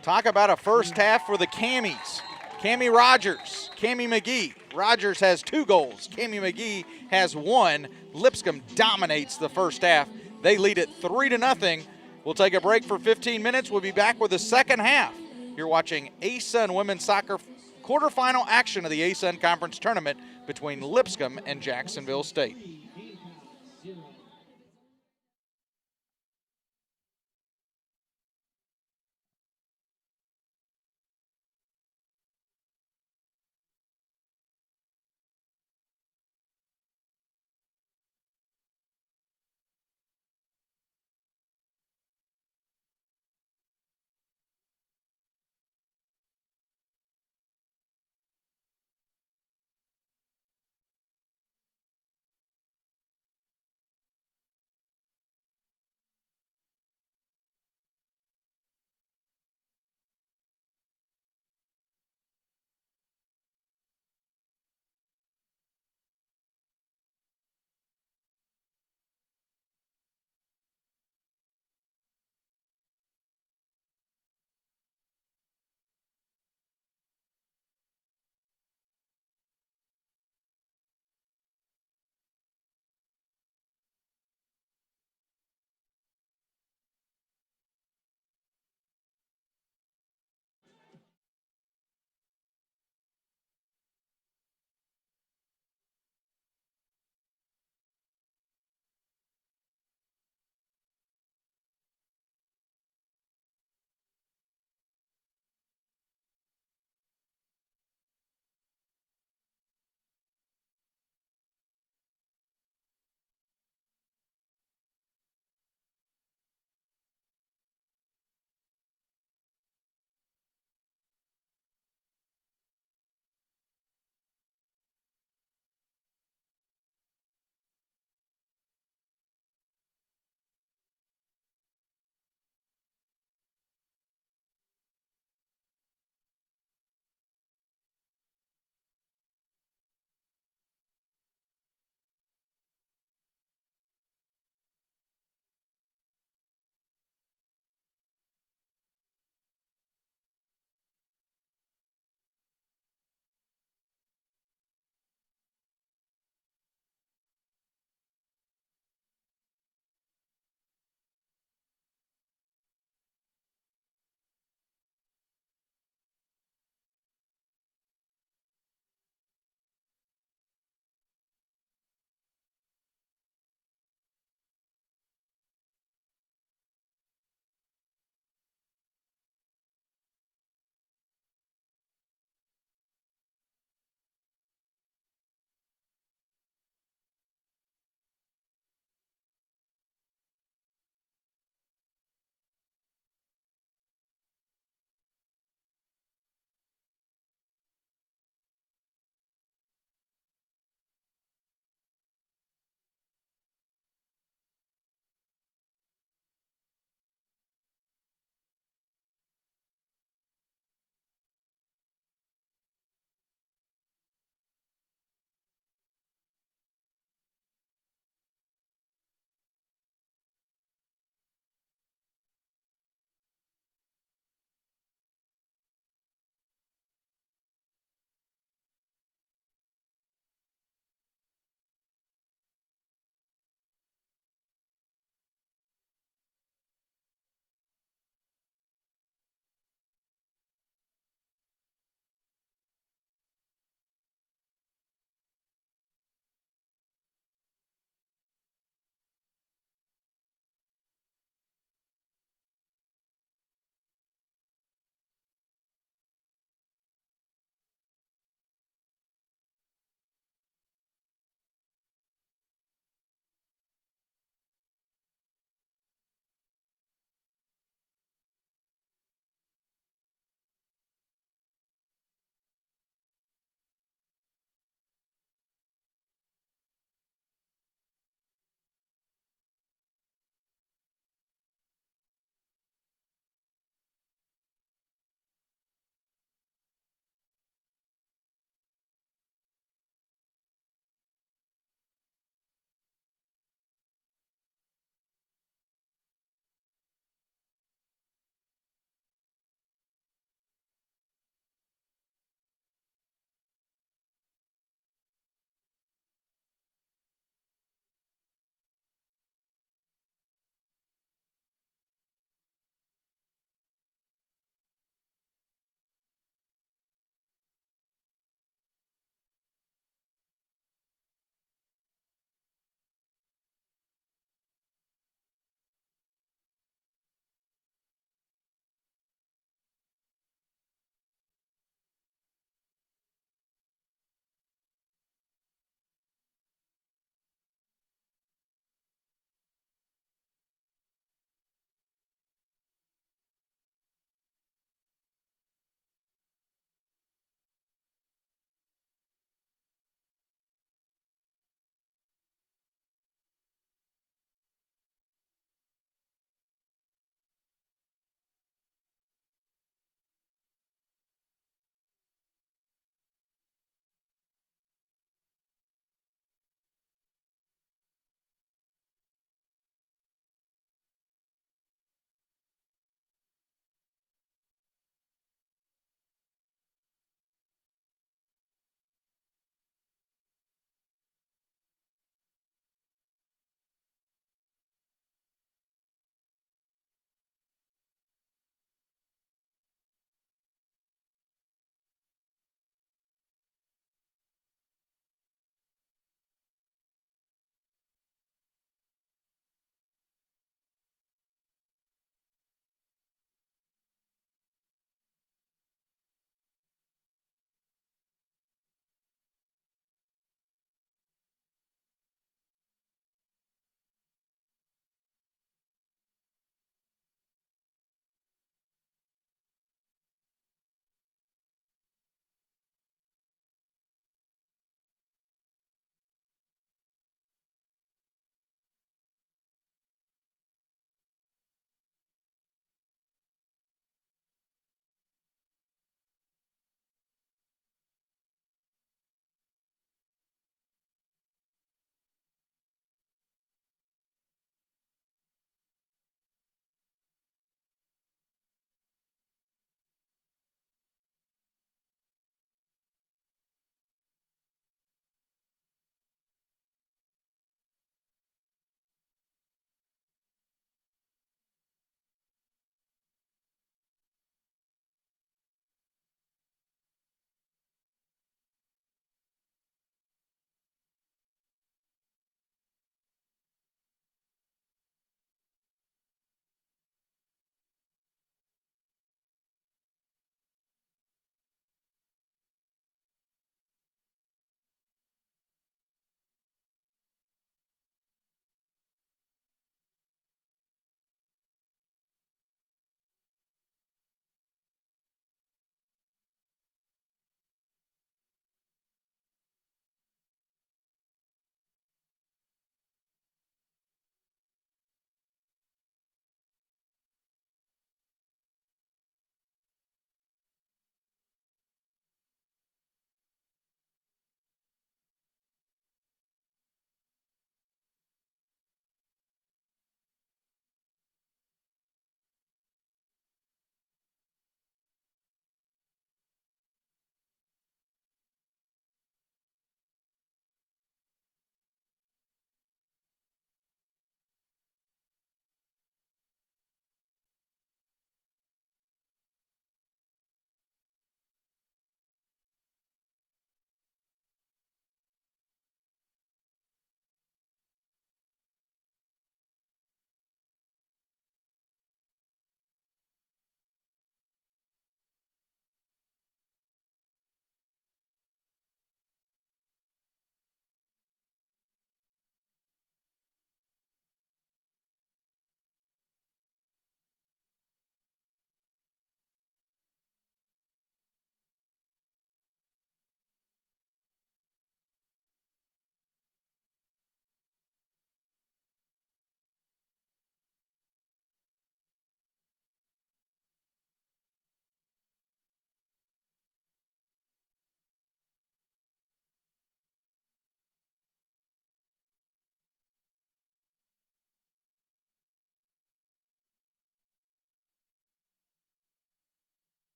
Talk about a first half for the Cammies. Cammie Rogers, Cammie McGee. Rogers has 2 goals. Cammie McGee has 1. Lipscomb dominates the first half. They lead it 3-0. We'll take a break for 15 minutes. We'll be back with the second half. You're watching ASUN women's soccer quarterfinal action of the ASUN Conference Tournament between Lipscomb and Jacksonville State.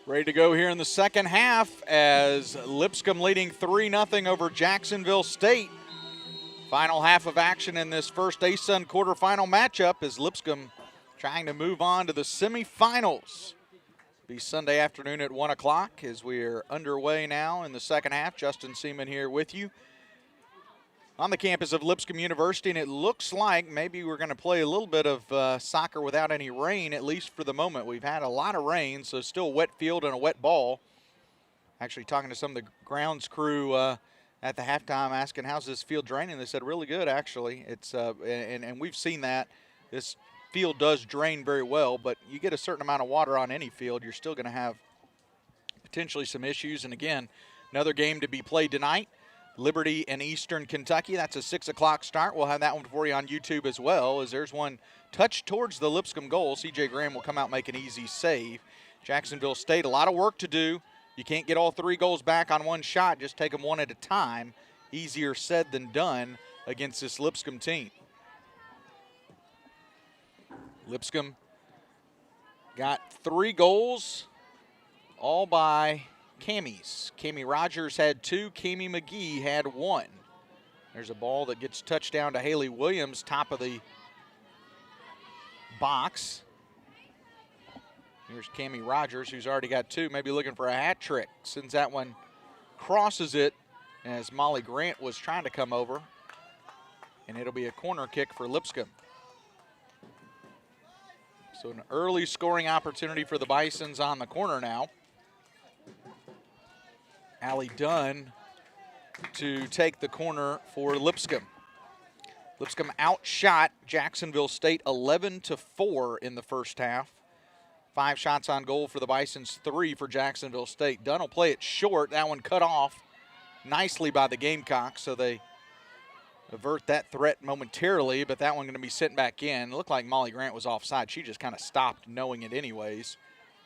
Ready to go here in the second half as Lipscomb leading 3-0 over Jacksonville State. Final half of action in this first ASUN quarterfinal matchup as Lipscomb trying to move on to the semifinals. Be Sunday afternoon at 1 o'clock as we are underway now in the second half. Justin Seaman here with you on the campus of Lipscomb University, and it looks like maybe we're going to play a little bit of soccer without any rain, at least for the moment. We've had a lot of rain, so still wet field and a wet ball. Actually talking to some of the grounds crew at the halftime asking, how's this field draining? They said, really good, actually. It's and we've seen that. This field does drain very well, but you get a certain amount of water on any field, you're still going to have potentially some issues. And again, another game to be played tonight. Liberty and Eastern Kentucky. That's a 6 o'clock start. We'll have that one for you on YouTube as well, as there's one touch towards the Lipscomb goal. C.J. Graham will come out and make an easy save. Jacksonville State, a lot of work to do. You can't get all 3 goals back on one shot. Just take them one at a time. Easier said than done against this Lipscomb team. Lipscomb got 3 goals, all by Cammy's. Cammy Rogers had 2. Cammy McGee had 1. There's a ball that gets touched down to Haley Williams, top of the box. Here's Cammy Rogers, who's already got 2, maybe looking for a hat trick. Sends that one, crosses it as Molly Grant was trying to come over. And it'll be a corner kick for Lipscomb. So an early scoring opportunity for the Bisons on the corner now. Allie Dunn to take the corner for Lipscomb. Lipscomb outshot Jacksonville State 11-4 in the first half. 5 shots on goal for the Bisons, 3 for Jacksonville State. Dunn will play it short. That one cut off nicely by the Gamecocks, so they avert that threat momentarily, but that one going to be sent back in. It looked like Molly Grant was offside. She just kind of stopped knowing it anyways,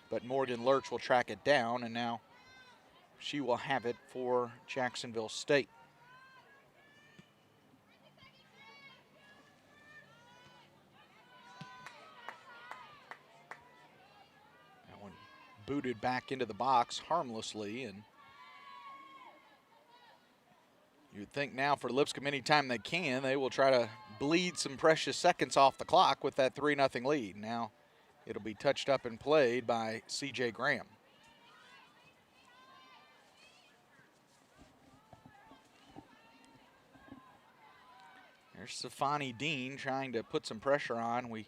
but Morgan Lurch will track it down, and now she will have it for Jacksonville State. That one booted back into the box harmlessly, and you'd think now for Lipscomb, anytime they can, they will try to bleed some precious seconds off the clock with that 3-0 lead. Now it'll be touched up and played by C.J. Graham. There's Safani Dean trying to put some pressure on. We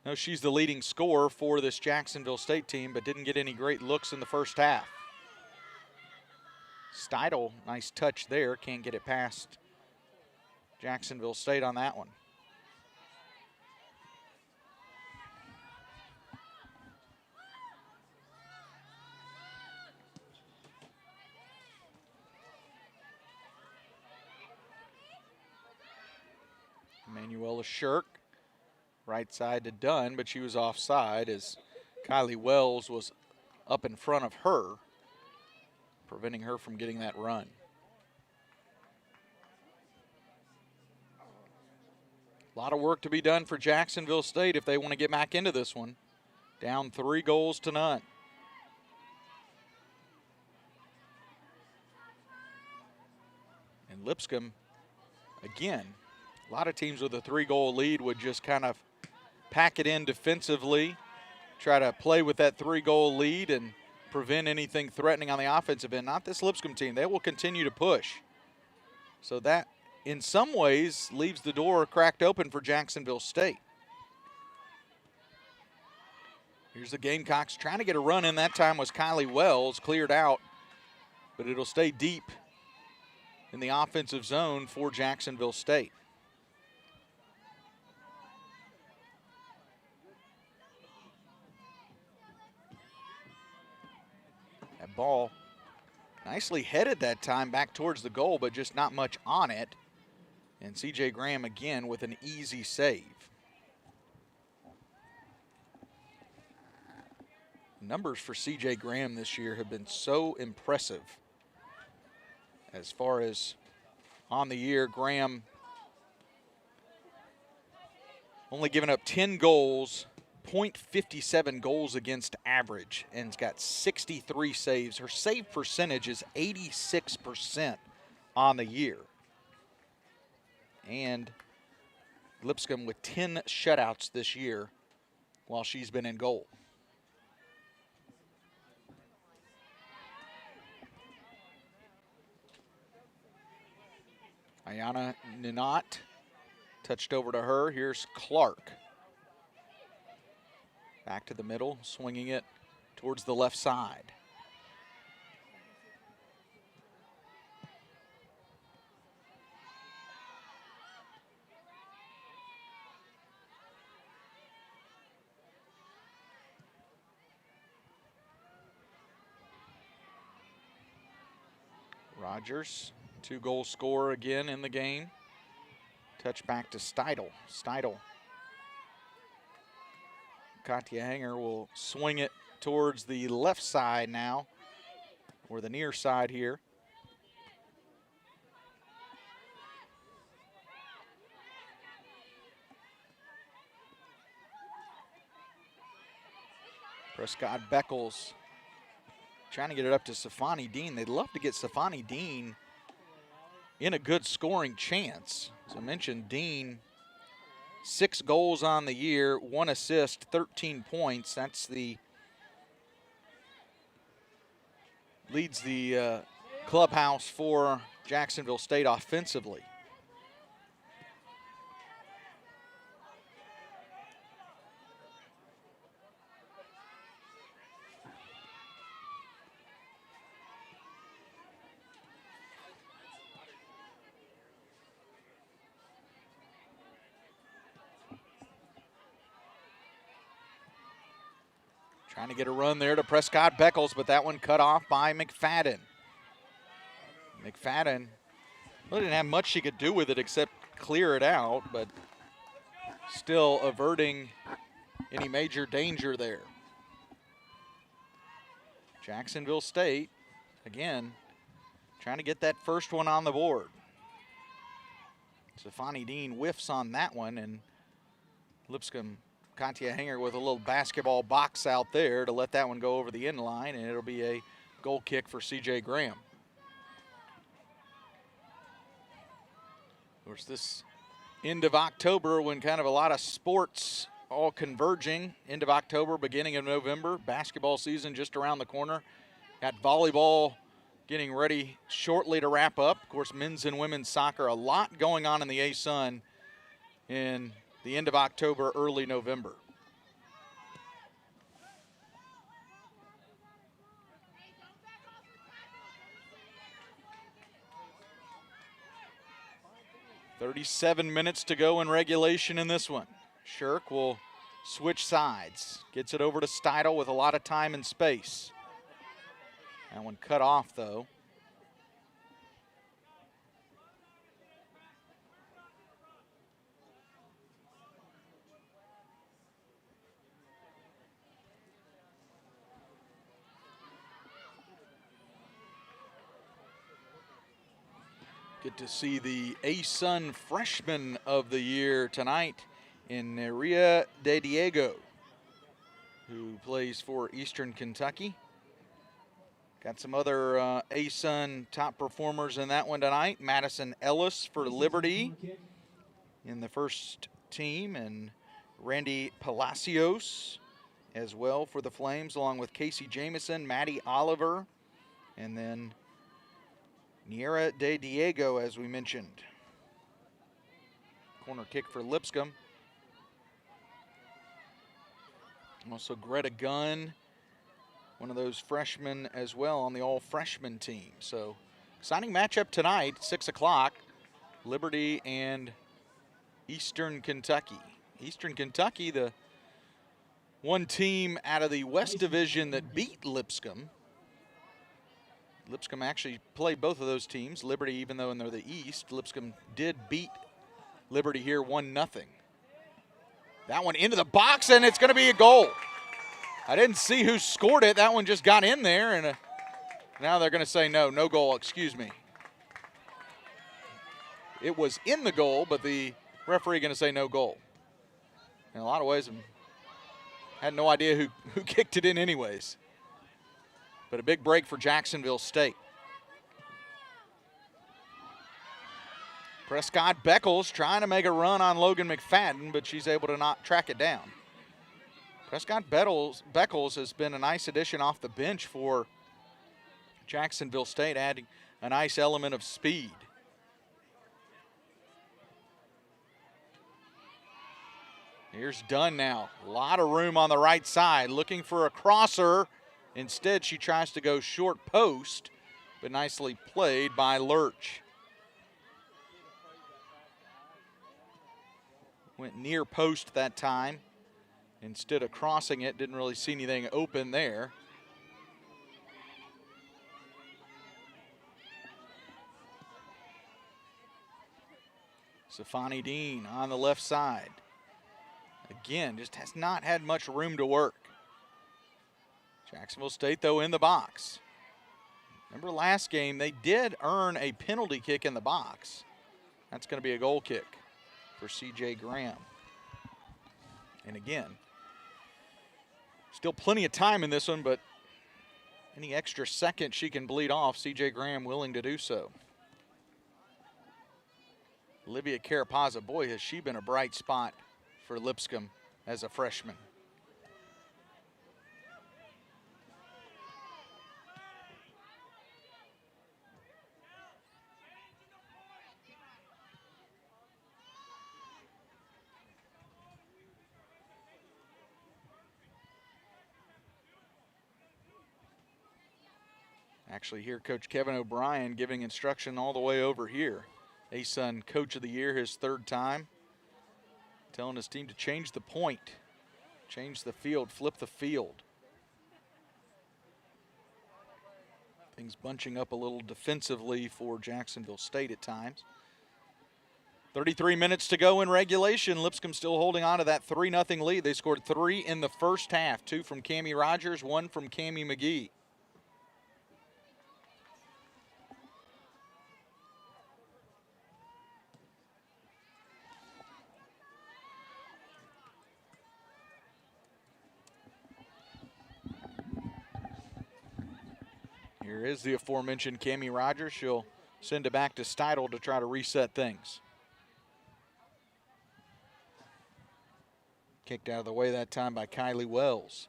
know she's the leading scorer for this Jacksonville State team, but didn't get any great looks in the first half. Steidel, nice touch there. Can't get it past Jacksonville State on that one. Manuela Shirk, right side to Dunn, but she was offside as Kylie Wells was up in front of her, preventing her from getting that run. A lot of work to be done for Jacksonville State if they want to get back into this one. Down 3-0. And Lipscomb, again, a lot of teams with a 3-goal lead would just kind of pack it in defensively, try to play with that 3-goal lead and prevent anything threatening on the offensive end. Not this Lipscomb team. They will continue to push. So that, in some ways, leaves the door cracked open for Jacksonville State. Here's the Gamecocks trying to get a run in. That time was Kylie Wells, cleared out, but it'll stay deep in the offensive zone for Jacksonville State. That ball nicely headed that time back towards the goal, but just not much on it. And C.J. Graham again with an easy save. Numbers for C.J. Graham this year have been so impressive. As far as on the year, Graham only giving up 10 goals .57 goals against average and has got 63 saves. Her save percentage is 86% on the year. And Lipscomb with 10 shutouts this year while she's been in goal. Ayana Ninot touched over to her. Here's Clark. Back to the middle, swinging it towards the left side. Rogers, 2-goal scorer again in the game. Touch back to Steidel. Steidel. Katya Hanger will swing it towards the left side now, or the near side here. Prescott Beckles trying to get it up to Safani Dean. They'd love to get Safani Dean in a good scoring chance. As I mentioned, Dean, 6 goals on the year, 1 assist, 13 points. That's leads the clubhouse for Jacksonville State offensively. Trying to get a run there to Prescott Beckles, but that one cut off by McFadden. McFadden really didn't have much she could do with it except clear it out, but still averting any major danger there. Jacksonville State, again, trying to get that first one on the board. Safani Dean whiffs on that one, and Lipscomb, Katya Hanger with a little basketball box out there to let that one go over the end line, and it'll be a goal kick for C.J. Graham. Of course, this end of October, when kind of a lot of sports all converging, end of October, beginning of November, basketball season just around the corner. Got volleyball getting ready shortly to wrap up. Of course, men's and women's soccer, a lot going on in the ASUN in the end of October, early November. .37 minutes to go in regulation in this one. Shirk will switch sides. Gets it over to Steidel with a lot of time and space. That one cut off, though. Get to see the ASUN Freshman of the Year tonight in Nerea De Diego, who plays for Eastern Kentucky. Got some other ASUN top performers in that one tonight. Madison Ellis for Liberty in the first team, and Randy Palacios as well for the Flames, along with Casey Jamison, Maddie Oliver, and then Nerea De Diego, as we mentioned. Corner kick for Lipscomb. Also Greta Gunn, one of those freshmen as well on the all-freshman team. So exciting matchup tonight, 6 o'clock, Liberty and Eastern Kentucky. Eastern Kentucky, the one team out of the West Division that beat Lipscomb. Lipscomb actually played both of those teams. Liberty, even though they're the East, Lipscomb did beat Liberty here 1-0. That one into the box, and it's going to be a goal. I didn't see who scored it. That one just got in there, and now they're going to say no goal, excuse me. It was in the goal, but the referee going to say no goal. In a lot of ways, Had no idea who kicked it in anyways. But a big break for Jacksonville State. Prescott Beckles trying to make a run on Logan McFadden, but she's able to not track it down. Prescott Beckles has been a nice addition off the bench for Jacksonville State, adding a nice element of speed. Here's Dunn now. A lot of room on the right side, looking for a crosser. Instead, she tries to go short post, but nicely played by Lurch. Went near post that time. Instead of crossing it, didn't really see anything open there. Safani Dean on the left side. Again, just has not had much room to work. Jacksonville State, though, in the box. Remember last game, they did earn a penalty kick in the box. That's going to be a goal kick for C.J. Graham. And again, still plenty of time in this one, but any extra second she can bleed off, C.J. Graham willing to do so. Olivia Carapaza, boy, has she been a bright spot for Lipscomb as a freshman. Actually, here Coach Kevin O'Brien giving instruction all the way over here. ASUN Coach of the Year, his third time. Telling his team to change the point, change the field, flip the field. Things bunching up a little defensively for Jacksonville State at times. 33 minutes to go in regulation. Lipscomb still holding on to that 3-0 lead. They scored 3 in the first half, 2 from Cammie Rogers, 1 from Cammie McGee. Here is the aforementioned Cammie Rogers. She'll send it back to Steidel to try to reset things. Kicked out of the way that time by Kylie Wells.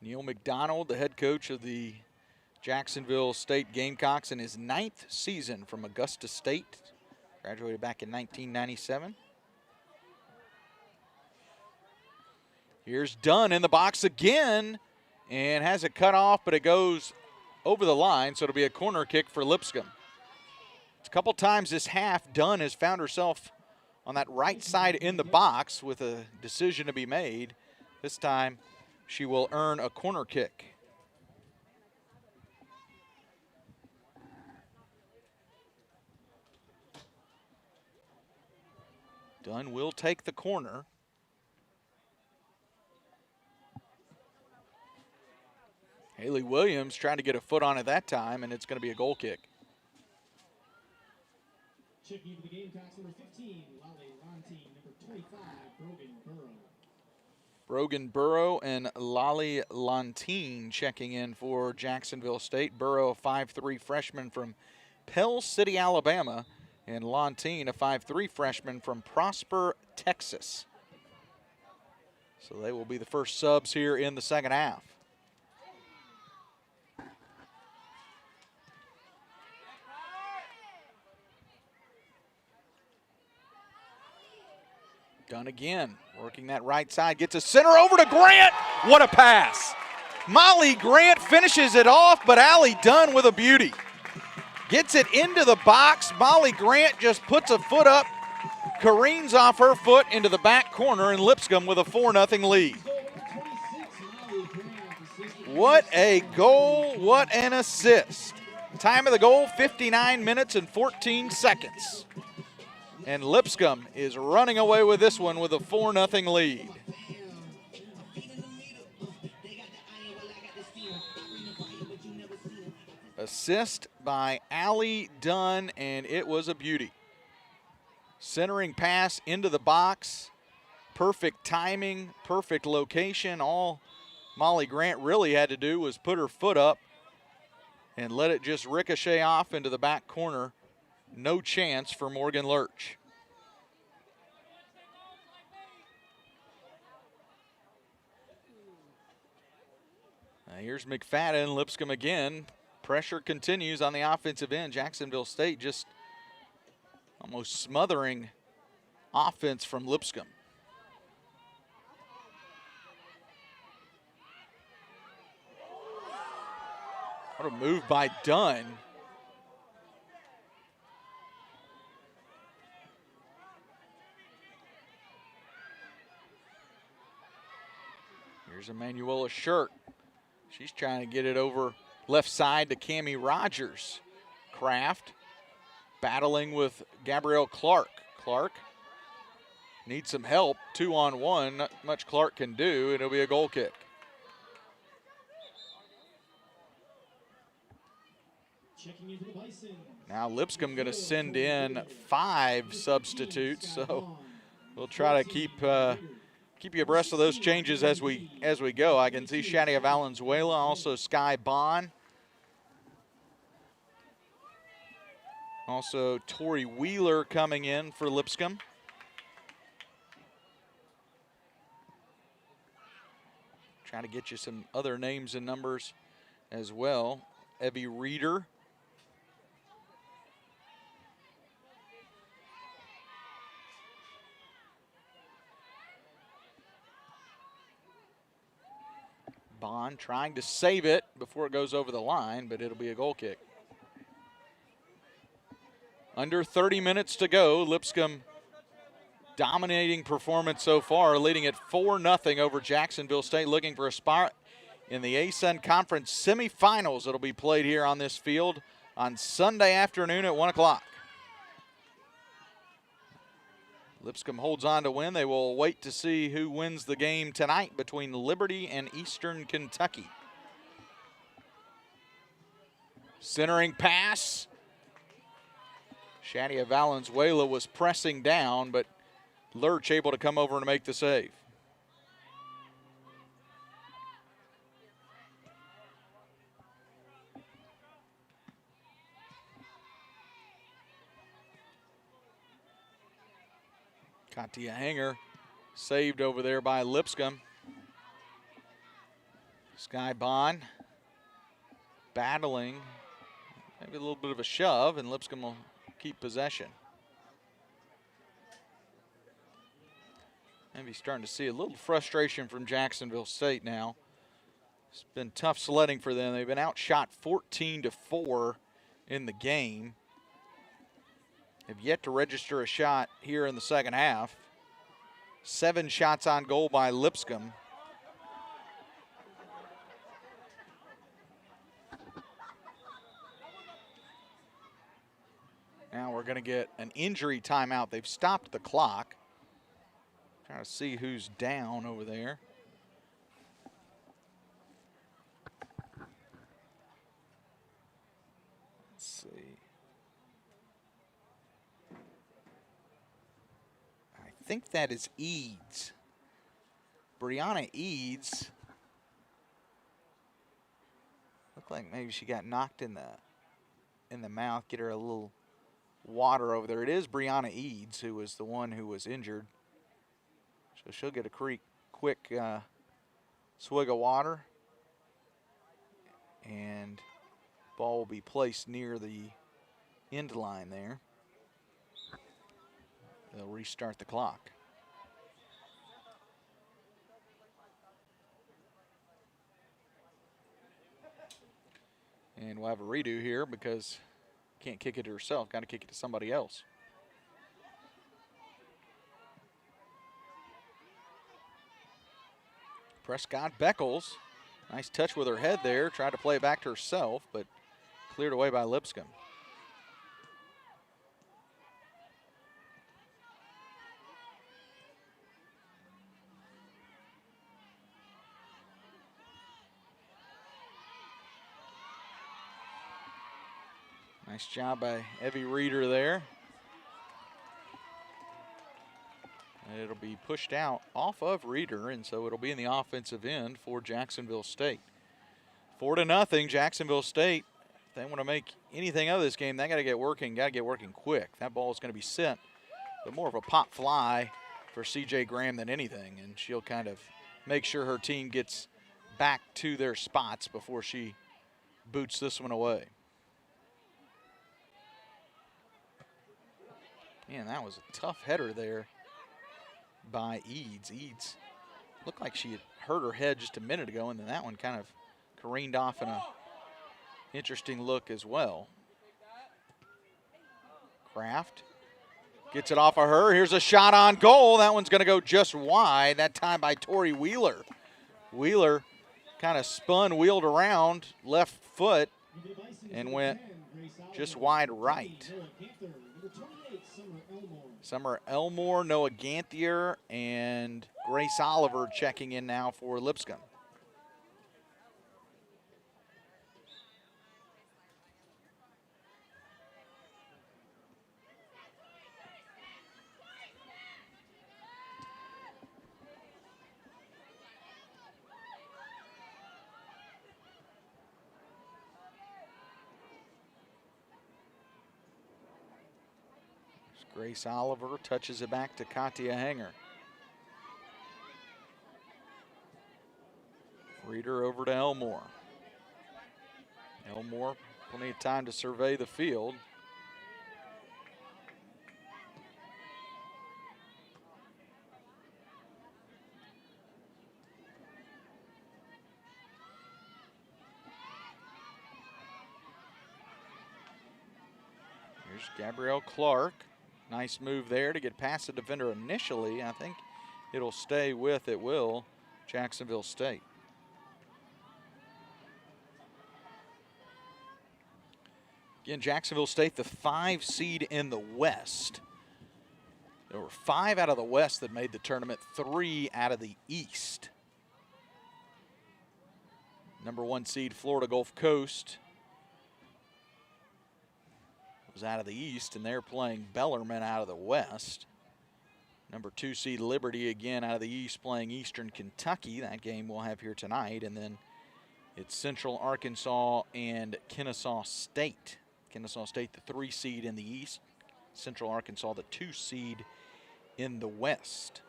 Neil McDonald, the head coach of the Jacksonville State Gamecocks in his 9th season from Augusta State. Graduated back in 1997. Here's Dunn in the box again and has it cut off, but it goes over the line, so it'll be a corner kick for Lipscomb. It's a couple times this half, Dunn has found herself on that right side in the box with a decision to be made. This time she will earn a corner kick. Dunn will take the corner. Haley Williams trying to get a foot on it that time, and it's going to be a goal kick. Checking into the Gamecocks, number 15, Lale Lanteen, number 25, Brogan Burrow. Brogan Burrow and Lale Lanteen checking in for Jacksonville State. Burrow, a 5'3" freshman from Pell City, Alabama, and Lanteen, a 5'3" freshman from Prosper, Texas. So they will be the first subs here in the second half. Dunn again, working that right side, gets a center over to Grant. What a pass. Molly Grant finishes it off, but Allie Dunn with a beauty. Gets it into the box. Molly Grant just puts a foot up, careens off her foot into the back corner, and Lipscomb with a 4-0 lead. What a goal, what an assist. Time of the goal, 59 minutes and 14 seconds. And Lipscomb is running away with this one with a 4-0 lead. Assist by Allie Dunn, and it was a beauty. Centering pass into the box. Perfect timing, perfect location. All Molly Grant really had to do was put her foot up and let it just ricochet off into the back corner. No chance for Morgan Lurch. Now here's McFadden, Lipscomb again. Pressure continues on the offensive end. Jacksonville State just almost smothering offense from Lipscomb. What a move by Dunn. Here's Emanuela Shirt. She's trying to get it over left side to Cammie Rogers. Kraft battling with Gabrielle Clark. Clark needs some help, 2-on-1. Not much Clark can do, and it'll be a goal kick. Checking in for the Bison. Now Lipscomb going to send in 5 substitutes, so we'll try to keep you abreast of those changes as we go. I can see Shadia Valenzuela, also Sky Bond. Also Tori Wheeler coming in for Lipscomb. Trying to get you some other names and numbers as well. Evie Reeder. Bond trying to save it before it goes over the line, but it'll be a goal kick. Under 30 minutes to go. Lipscomb dominating performance so far, leading at 4-0 over Jacksonville State, looking for a spot in the ASUN Conference semifinals. It'll be played here on this field on Sunday afternoon at 1 o'clock. Lipscomb holds on to win. They will wait to see who wins the game tonight between Liberty and Eastern Kentucky. Centering pass. Shadia Valenzuela was pressing down, but Lurch able to come over and make the save. Katia Hanger saved over there by Lipscomb. Sky Bond battling, maybe a little bit of a shove, and Lipscomb will keep possession. Maybe starting to see a little frustration from Jacksonville State now. It's been tough sledding for them. They've been outshot 14-4 in the game. Have yet to register a shot here in the second half. 7 shots on goal by Lipscomb. Now we're going to get an injury timeout. They've stopped the clock. Trying to see who's down over there. Let's see. I think that is Eads. Brianna Eads. Looked like maybe she got knocked in the mouth. Get her a little water over there. It is Brianna Eads who was the one who was injured. So she'll get a quick swig of water. And ball will be placed near the end line there. They'll restart the clock. And we'll have a redo here because can't kick it to herself. Got to kick it to somebody else. Prescott Beckles, nice touch with her head there. Tried to play it back to herself, but cleared away by Lipscomb. Nice job by Evie Reeder there. And it'll be pushed out off of Reeder, and so it'll be in the offensive end for Jacksonville State. 4-0, Jacksonville State. If they want to make anything of this game, they got to get working quick. That ball is going to be sent, but more of a pop fly for C.J. Graham than anything, and she'll kind of make sure her team gets back to their spots before she boots this one away. Man, that was a tough header there by Eads. Eads looked like she had hurt her head just a minute ago, and then that one kind of careened off in a interesting look as well. Kraft gets it off of her. Here's a shot on goal. That one's going to go just wide, that time by Tori Wheeler. Wheeler kind of spun, wheeled around, left foot, and went just wide right. Summer Elmore, Noah Ganthier, and Grace Oliver checking in now for Lipscomb. Grace Oliver touches it back to Katia Hanger. Reeder over to Elmore. Elmore, plenty of time to survey the field. Here's Gabrielle Clark. Nice move there to get past the defender initially. I think it'll stay with, it will, Jacksonville State. Again, Jacksonville State, the 5 seed in the West. There were 5 out of the West that made the tournament, 3 out of the East. Number 1 seed, Florida Gulf Coast, was out of the East, and they're playing Bellarmine out of the West. Number 2 seed Liberty, again out of the East, playing Eastern Kentucky. That game we'll have here tonight. And then it's Central Arkansas and Kennesaw State. Kennesaw State, the 3 seed in the East. Central Arkansas, the 2 seed in the West.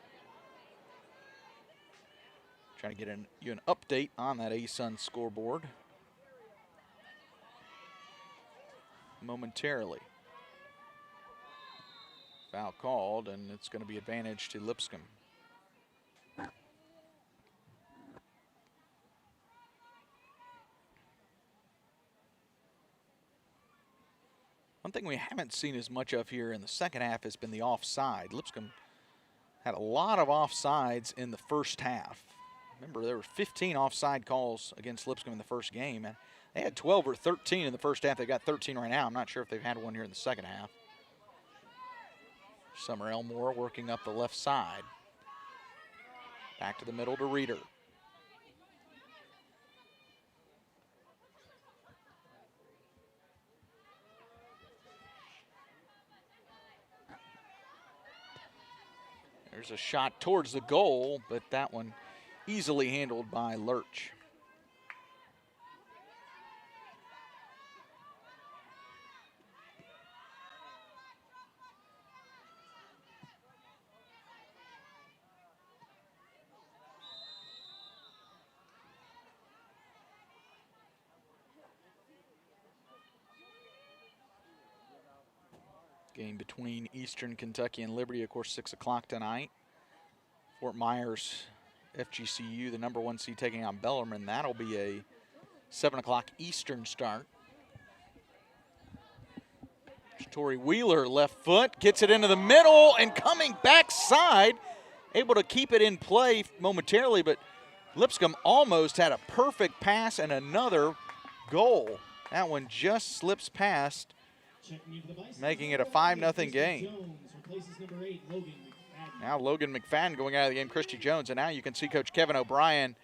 Trying to get you an update on that ASUN scoreboard momentarily. Foul called, and it's going to be advantage to Lipscomb. One thing we haven't seen as much of here in the second half has been the offside. Lipscomb had a lot of offsides in the first half. Remember, there were 15 offside calls against Lipscomb in the first game, and they had 12 or 13 in the first half. They got 13 right now. I'm not sure if they've had one here in the second half. Summer Elmore working up the left side. Back to the middle to Reeder. There's a shot towards the goal, but that one easily handled by Lurch. Game between Eastern Kentucky and Liberty, of course, 6 o'clock tonight. Fort Myers, FGCU, the number 1 seed, taking on Bellarmine. That'll be a 7 o'clock Eastern start. Tori Wheeler, left foot, gets it into the middle, and coming backside, able to keep it in play momentarily, but Lipscomb almost had a perfect pass and another goal. That one just slips past, making it a 5-0 game. Now Logan McFadden going out of the game, Christy Jones, and now you can see Coach Kevin O'Brien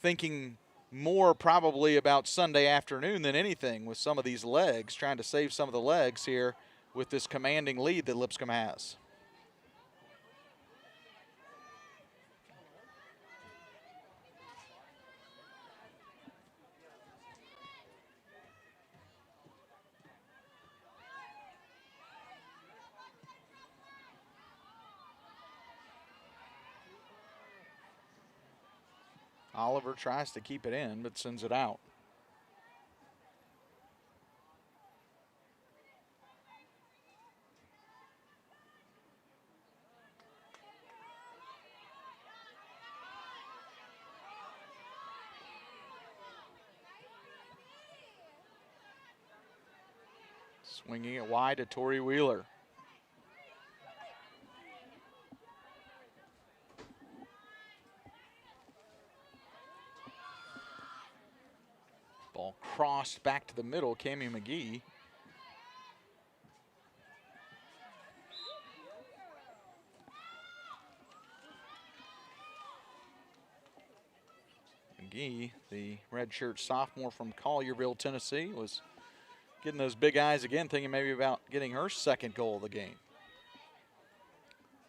thinking more probably about Sunday afternoon than anything with some of these legs, trying to save some of the legs here with this commanding lead that Lipscomb has. Oliver tries to keep it in, but sends it out. Swinging it wide to Tori Wheeler. Ball crossed back to the middle, Cammie McGee. McGee, the redshirt sophomore from Collierville, Tennessee, was getting those big eyes again, thinking maybe about getting her second goal of the game.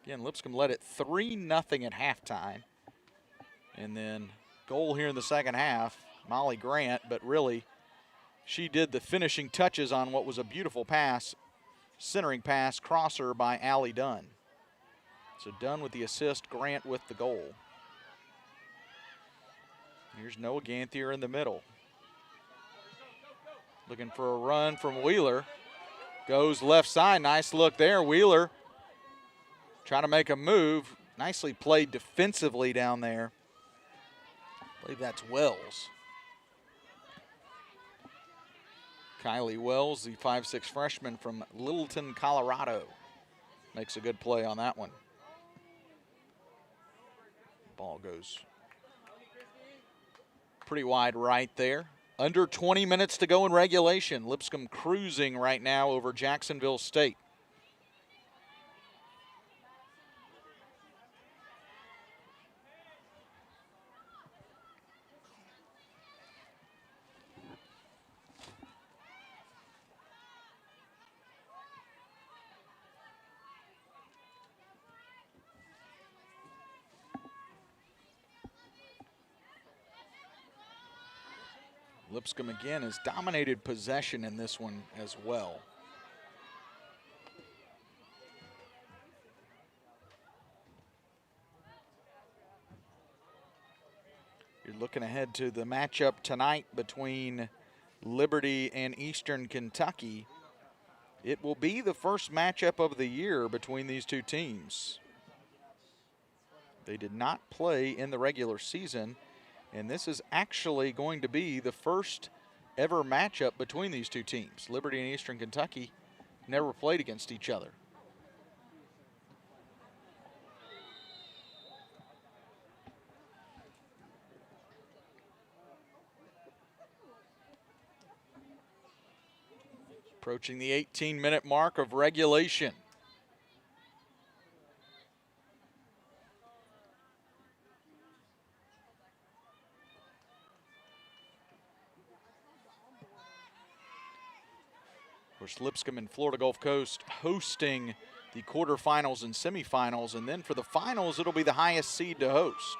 Again, Lipscomb led it 3-0 at halftime. And then goal here in the second half, Molly Grant, but really she did the finishing touches on what was a beautiful pass, centering pass, crosser by Allie Dunn. So Dunn with the assist, Grant with the goal. Here's Noah Ganthier in the middle. Looking for a run from Wheeler. Goes left side, nice look there. Wheeler trying to make a move. Nicely played defensively down there. I believe that's Wells. Kylie Wells, the 5'6" freshman from Littleton, Colorado, makes a good play on that one. Ball goes pretty wide right there. Under 20 minutes to go in regulation. Lipscomb cruising right now over Jacksonville State. Lipscomb again has dominated possession in this one as well. You're looking ahead to the matchup tonight between Liberty and Eastern Kentucky. It will be the first matchup of the year between these two teams. They did not play in the regular season, and this is actually going to be the first ever matchup between these two teams. Liberty and Eastern Kentucky never played against each other. Approaching the 18-minute mark of regulation. Of course, Lipscomb and Florida Gulf Coast hosting the quarterfinals and semifinals, and then for the finals, it'll be the highest seed to host.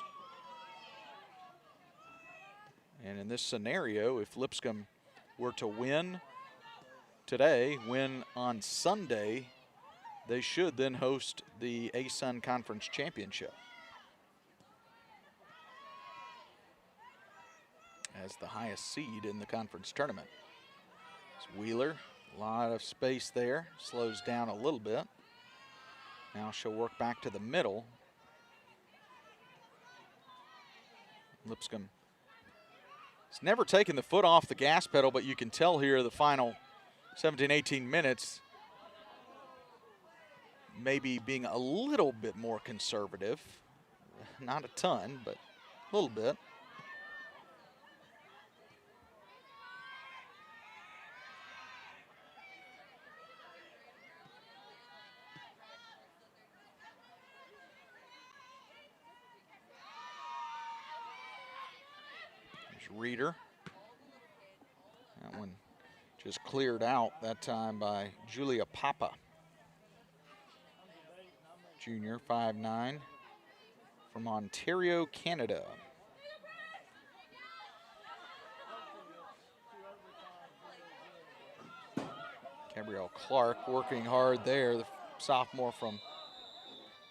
And in this scenario, if Lipscomb were to win today, win on Sunday, they should then host the ASUN Conference Championship as the highest seed in the conference tournament. It's Wheeler, a lot of space there, slows down a little bit. Now she'll work back to the middle. Lipscomb has never taken the foot off the gas pedal, but you can tell here the final 17, 18 minutes maybe being a little bit more conservative. Not a ton, but a little bit. There's Reeder. That one just cleared out that time by Julia Papa. Junior, 5'9", from Ontario, Canada. Gabrielle Clark working hard there, the sophomore from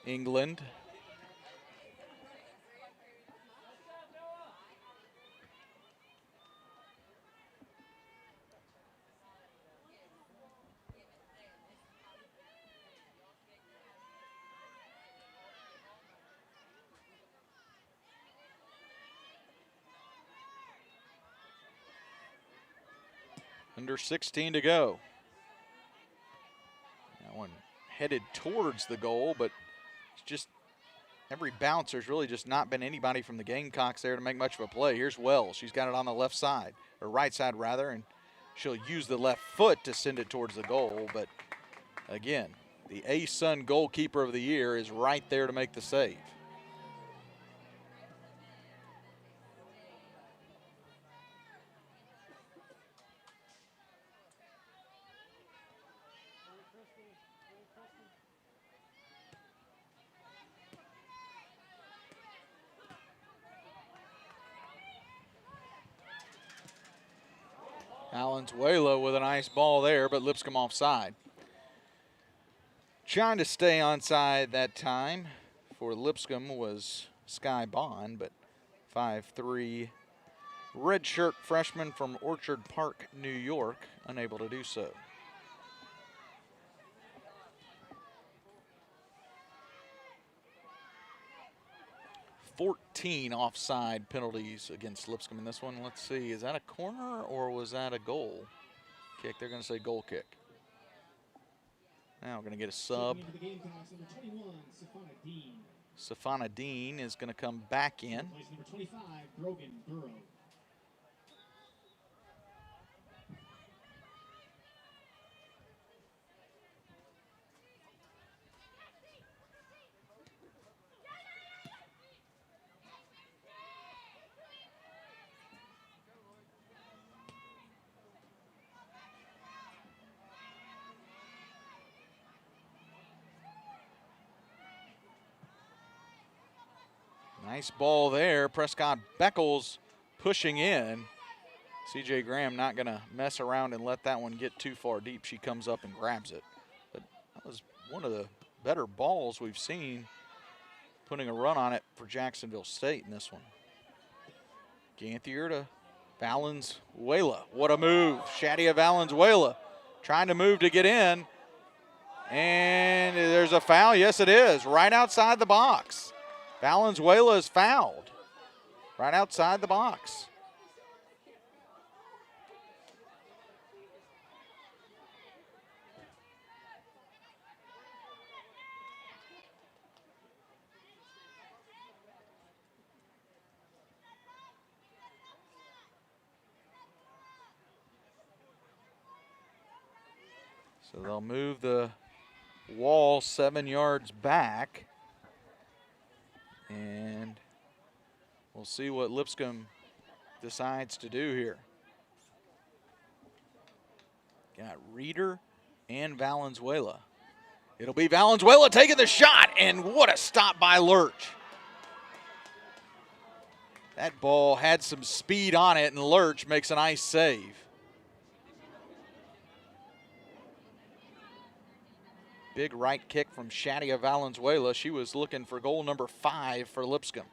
England. Under 16 to go. That one headed towards the goal, but it's just every bounce, there's really just not been anybody from the Gamecocks there to make much of a play. Here's Wells. She's got it on the left side, or right side rather, and she'll use the left foot to send it towards the goal. But again, the ASUN goalkeeper of the year is right there to make the save. Valenzuela with a nice ball there, but Lipscomb offside. Trying to stay onside that time for Lipscomb was Sky Bond, but 5'3" redshirt freshman from Orchard Park, New York, unable to do so. "14 offside penalties against Lipscomb in this one. Let's see, is that a corner or was that a goal kick? They're going to say goal kick. Now we're going to get a sub. Safana Dean is going to come back in. Number 25, Brogan Burrow. Nice ball there. Prescott Beckles pushing in. CJ Graham not going to mess around and let that one get too far deep. She comes up and grabs it. But that was one of the better balls we've seen, putting a run on it for Jacksonville State in this one. Ganthier to Valenzuela. What a move. Shadia Valenzuela trying to move to get in. And there's a foul. Yes, it is. Right outside the box. Valenzuela is fouled right outside the box. So they'll move the wall 7 yards back. And we'll see what Lipscomb decides to do here. Got Reeder and Valenzuela. It'll be Valenzuela taking the shot, and what a stop by Lurch. That ball had some speed on it, and Lurch makes a nice save. Big right kick from Shadia Valenzuela. She was looking for goal number 5 for Lipscomb.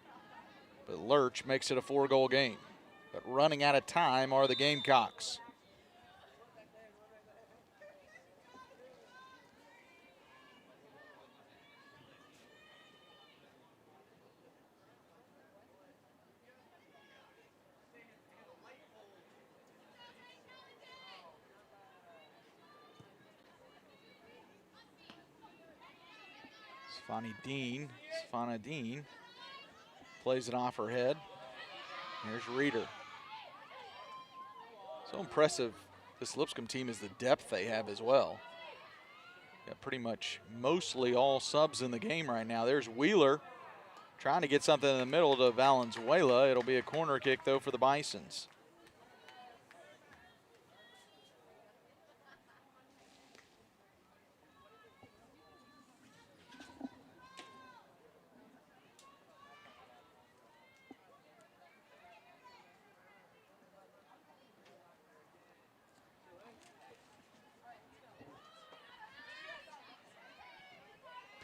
But Lurch makes it a 4-goal game. But running out of time are the Gamecocks. Safana Dean plays it off her head. Here's Reeder. So impressive, this Lipscomb team, is the depth they have as well. Got pretty much mostly all subs in the game right now. There's Wheeler trying to get something in the middle to Valenzuela. It'll be a corner kick, though, for the Bisons.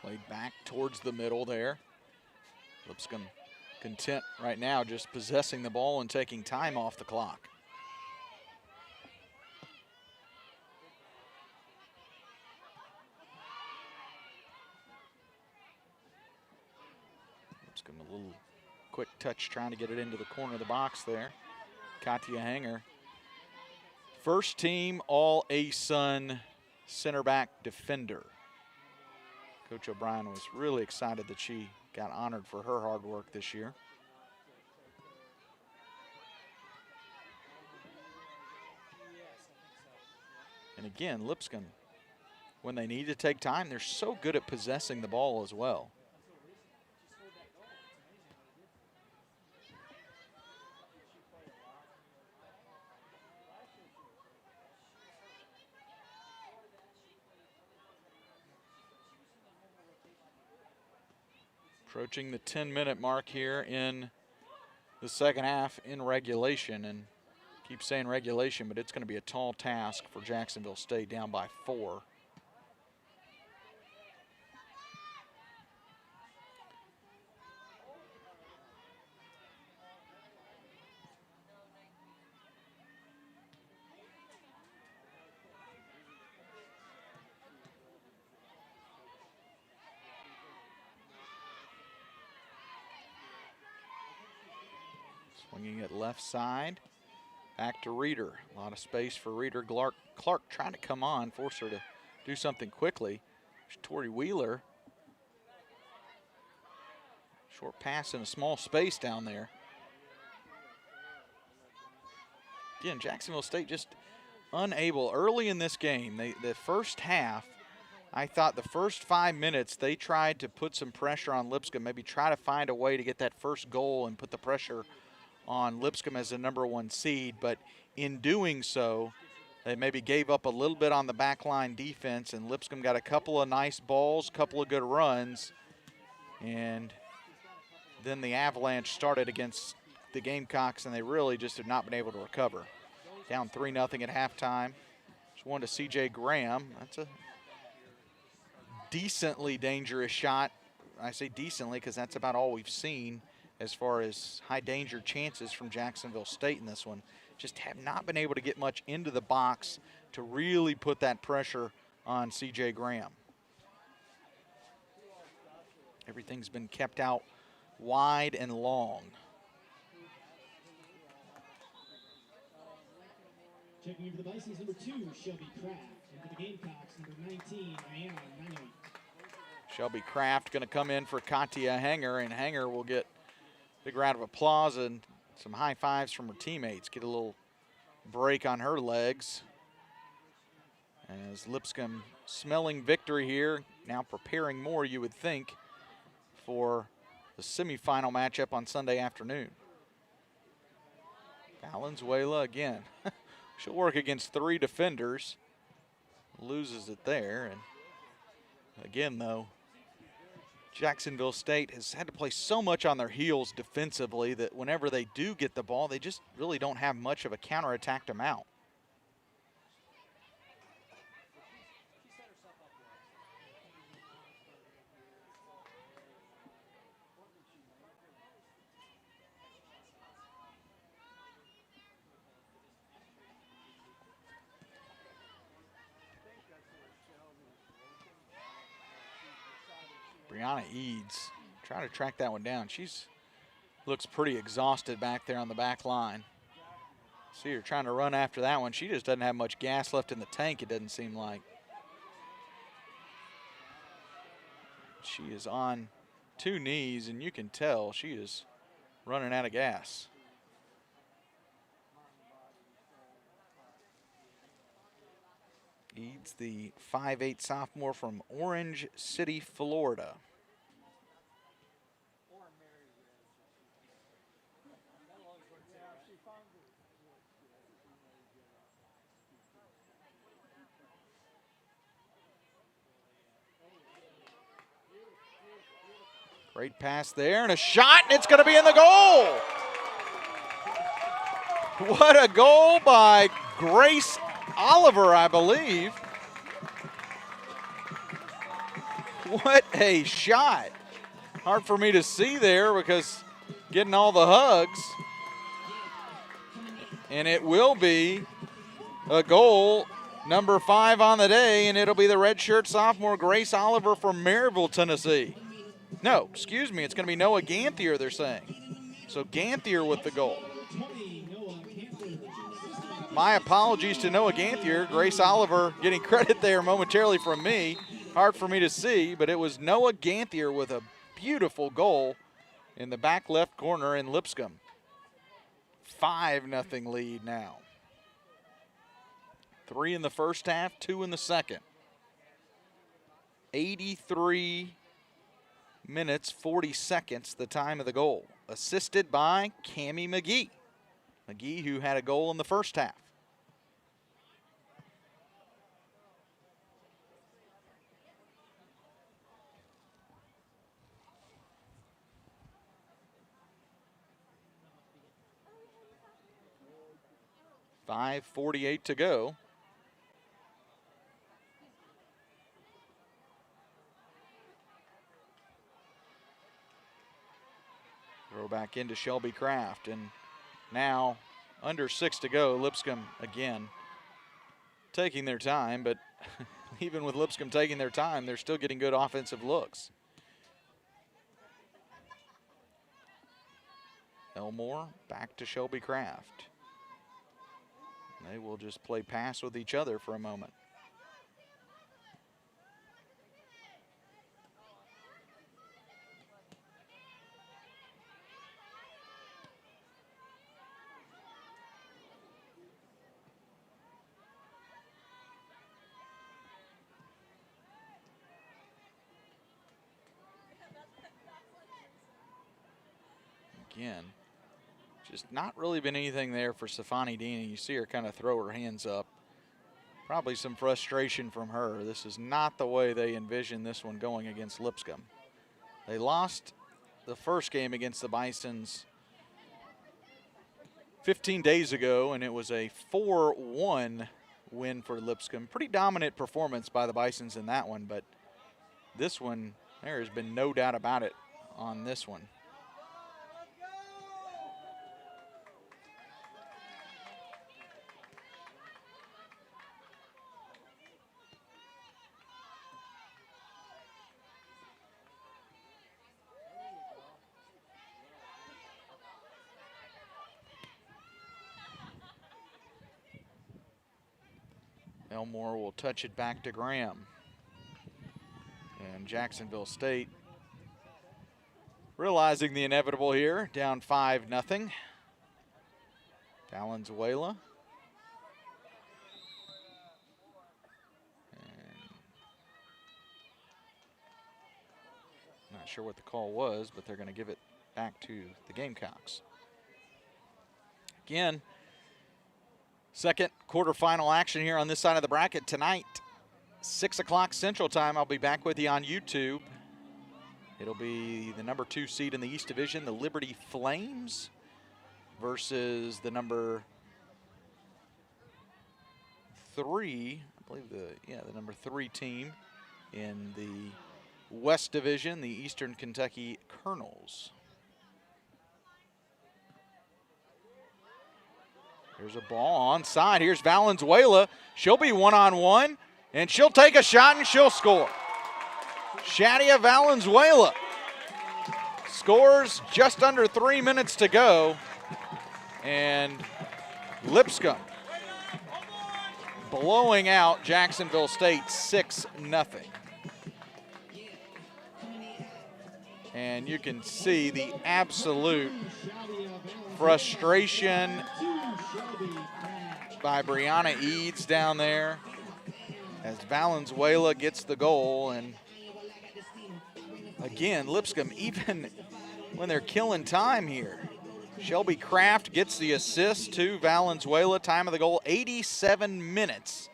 Played back towards the middle there. Lipscomb content right now just possessing the ball and taking time off the clock. Lipscomb a little quick touch trying to get it into the corner of the box there. Katia Hanger First team all ASUN center back defender. Coach O'Brien was really excited that she got honored for her hard work this year. And again, Lipscomb, when they need to take time, they're so good at possessing the ball as well. Approaching the 10-minute mark here in the second half in regulation, and keep saying regulation, but it's going to be a tall task for Jacksonville State, down by 4. Swinging it left side. Back to Reeder. A lot of space for Reeder. Clark trying to come on, force her to do something quickly. There's Tori Wheeler. Short pass in a small space down there. Again, Jacksonville State just unable early in this game. The first half, I thought the first 5 minutes they tried to put some pressure on Lipscomb, maybe try to find a way to get that first goal and put the pressure on Lipscomb as the #1 seed, but in doing so, they maybe gave up a little bit on the back line defense, and Lipscomb got a couple of nice balls, couple of good runs, and then the avalanche started against the Gamecocks, and they really just have not been able to recover. Down 3-0 at halftime. Just one to C.J. Graham. That's a decently dangerous shot. I say decently because that's about all we've seen as far as high danger chances from Jacksonville State in this one. Just have not been able to get much into the box to really put that pressure on C.J. Graham. Everything's been kept out wide and long. Checking into the Bisons, #2, Shelby Kraft. Into the Gamecocks, #19, Diana Manuel. Shelby Kraft going to come in for Katia Hanger, and Hanger will get a big round of applause and some high fives from her teammates. Get a little break on her legs. As Lipscomb smelling victory here, now preparing more, you would think, for the semifinal matchup on Sunday afternoon. Valenzuela again. She'll work against 3 defenders. Loses it there. And again, though, Jacksonville State has had to play so much on their heels defensively that whenever they do get the ball, they just really don't have much of a counterattack to mount. Brianna Eads trying to track that one down. She's looks pretty exhausted back there on the back line. See her trying to run after that one. She just doesn't have much gas left in the tank, it doesn't seem like. She is on 2 knees, and you can tell she is running out of gas. Eads, the 5'8" sophomore from Orange City, Florida. Great pass there and a shot, and it's going to be in the goal. What a goal by Grace Oliver, I believe. What a shot. Hard for me to see there because getting all the hugs. And it will be a goal, number 5 on the day, and it'll be the redshirt sophomore Grace Oliver from Maryville, Tennessee. No, excuse me, it's going to be Noah Ganthier, they're saying. So Ganthier with the goal. my apologies to Noah Ganthier. Grace Oliver getting credit there momentarily from me. Hard for me to see, but it was Noah Ganthier with a beautiful goal in the back left corner in Lipscomb. 5-0 lead now. 3 in the first half, 2 in the second. 83 minutes, 40 seconds, the time of the goal. Assisted by Cammie McGee. McGee, who had a goal in the first half. .548 to go. Throw back into Shelby Craft, and now under 6 to go. Lipscomb again taking their time, but even with Lipscomb taking their time, they're still getting good offensive looks. Elmore back to Shelby Craft. They will just play pass with each other for a moment. Again, just not really been anything there for Safani Dean, and you see her kind of throw her hands up. Probably some frustration from her. This is not the way they envisioned this one going against Lipscomb. They lost the first game against the Bisons 15 days ago, and it was a 4-1 win for Lipscomb. Pretty dominant performance by the Bisons in that one, but this one, there has been no doubt about it on this one. Elmore will touch it back to Graham. And Jacksonville State realizing the inevitable here, down 5-0. Valenzuela. And not sure what the call was, but they're going to give it back to the Gamecocks. Again, second quarterfinal action here on this side of the bracket tonight. 6 o'clock Central Time. I'll be back with you on YouTube. It'll be the number 2 seed in the East Division, the Liberty Flames, versus the number 3, I believe the number 3 team in the West Division, the Eastern Kentucky Colonels. Here's a ball onside. Here's Valenzuela. She'll be one-on-one, and she'll take a shot and she'll score. Shadia Valenzuela scores just under 3 minutes to go, and Lipscomb blowing out Jacksonville State 6-0. And you can see the absolute frustration by Brianna Eads down there as Valenzuela gets the goal. And again, Lipscomb, even when they're killing time here, Shelby Craft gets the assist to Valenzuela. Time of the goal, 87 minutes,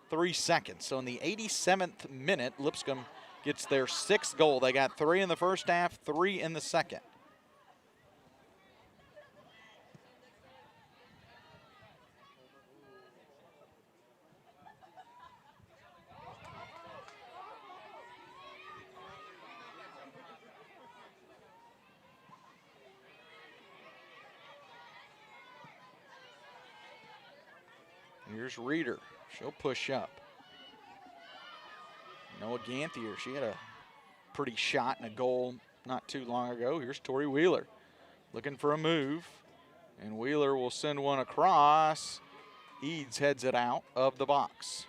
3 seconds. So in the 87th minute, Lipscomb gets their 6th goal. They got 3 in the first half, 3 in the second. Here's Reeder. She'll push up. Noah Ganthier, she had a pretty shot and a goal not too long ago. Here's Tori Wheeler looking for a move. And Wheeler will send one across. Eads heads it out of the box.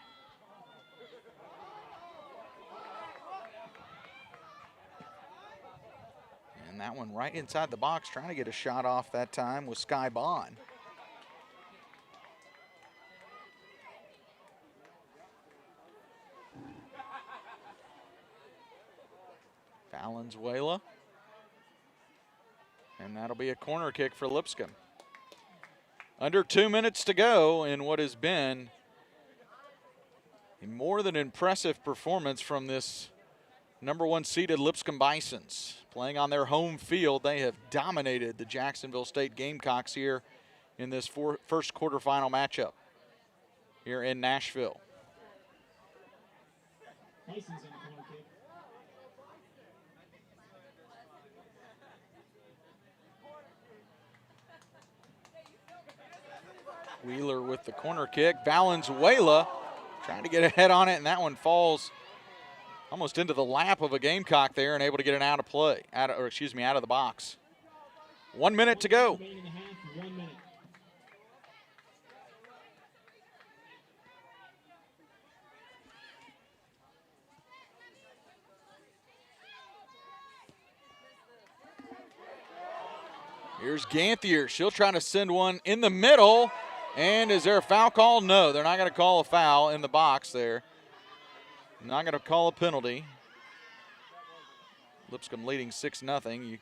And that one right inside the box, trying to get a shot off that time with Sky Bond. Valenzuela. And that'll be a corner kick for Lipscomb. Under 2 minutes to go in what has been a more than impressive performance from this #1 seeded Lipscomb Bisons. Playing on their home field, they have dominated the Jacksonville State Gamecocks here in this first quarterfinal matchup here in Nashville. Bison's in the corner kick. Wheeler with the corner kick. Valenzuela trying to get a head on it, and that one falls almost into the lap of a Gamecock there and able to get it out of play, out of the box. 1 minute to go. Remaining in the half, 1 minute. Here's Ganthier. She'll try to send one in the middle. And is there a foul call? No, they're not going to call a foul in the box there. Not going to call a penalty. Lipscomb leading 6-0. You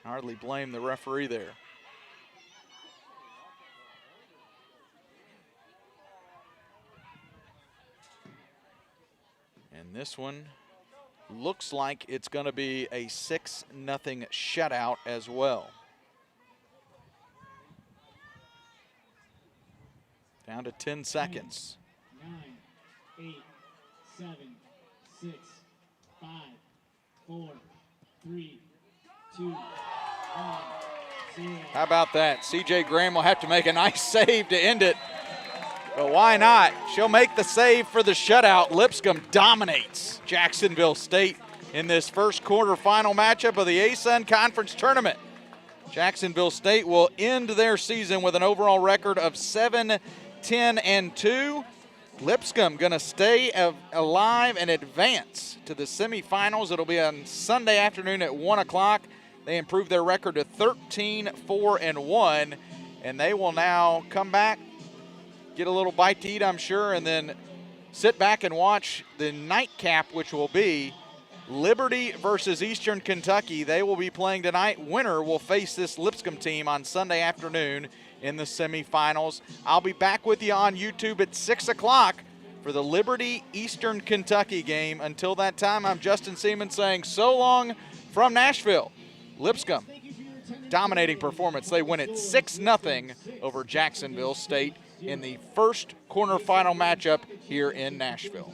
hardly blame the referee there. And this one looks like it's going to be a 6-0 shutout as well. Down to 10 seconds. 9, 8, 7, 6, 5, 4, 3, 2, 1, 0. How about that? CJ Graham will have to make a nice save to end it. But why not? She'll make the save for the shutout. Lipscomb dominates Jacksonville State in this first quarterfinal matchup of the ASUN Conference Tournament. Jacksonville State will end their season with an overall record of 7-10-2. Lipscomb going to stay alive and advance to the semifinals. It'll be on Sunday afternoon at 1 o'clock. They improved their record to 13-4-1, and they will now come back, get a little bite to eat, I'm sure, and then sit back and watch the nightcap, which will be Liberty versus Eastern Kentucky. They will be playing tonight. Winner will face this Lipscomb team on Sunday afternoon in the semifinals. I'll be back with you on YouTube at 6 o'clock for the Liberty Eastern Kentucky game. Until that time, I'm Justin Seaman saying so long from Nashville. Lipscomb, dominating performance. They win it 6-0 over Jacksonville State in the first quarterfinal matchup here in Nashville.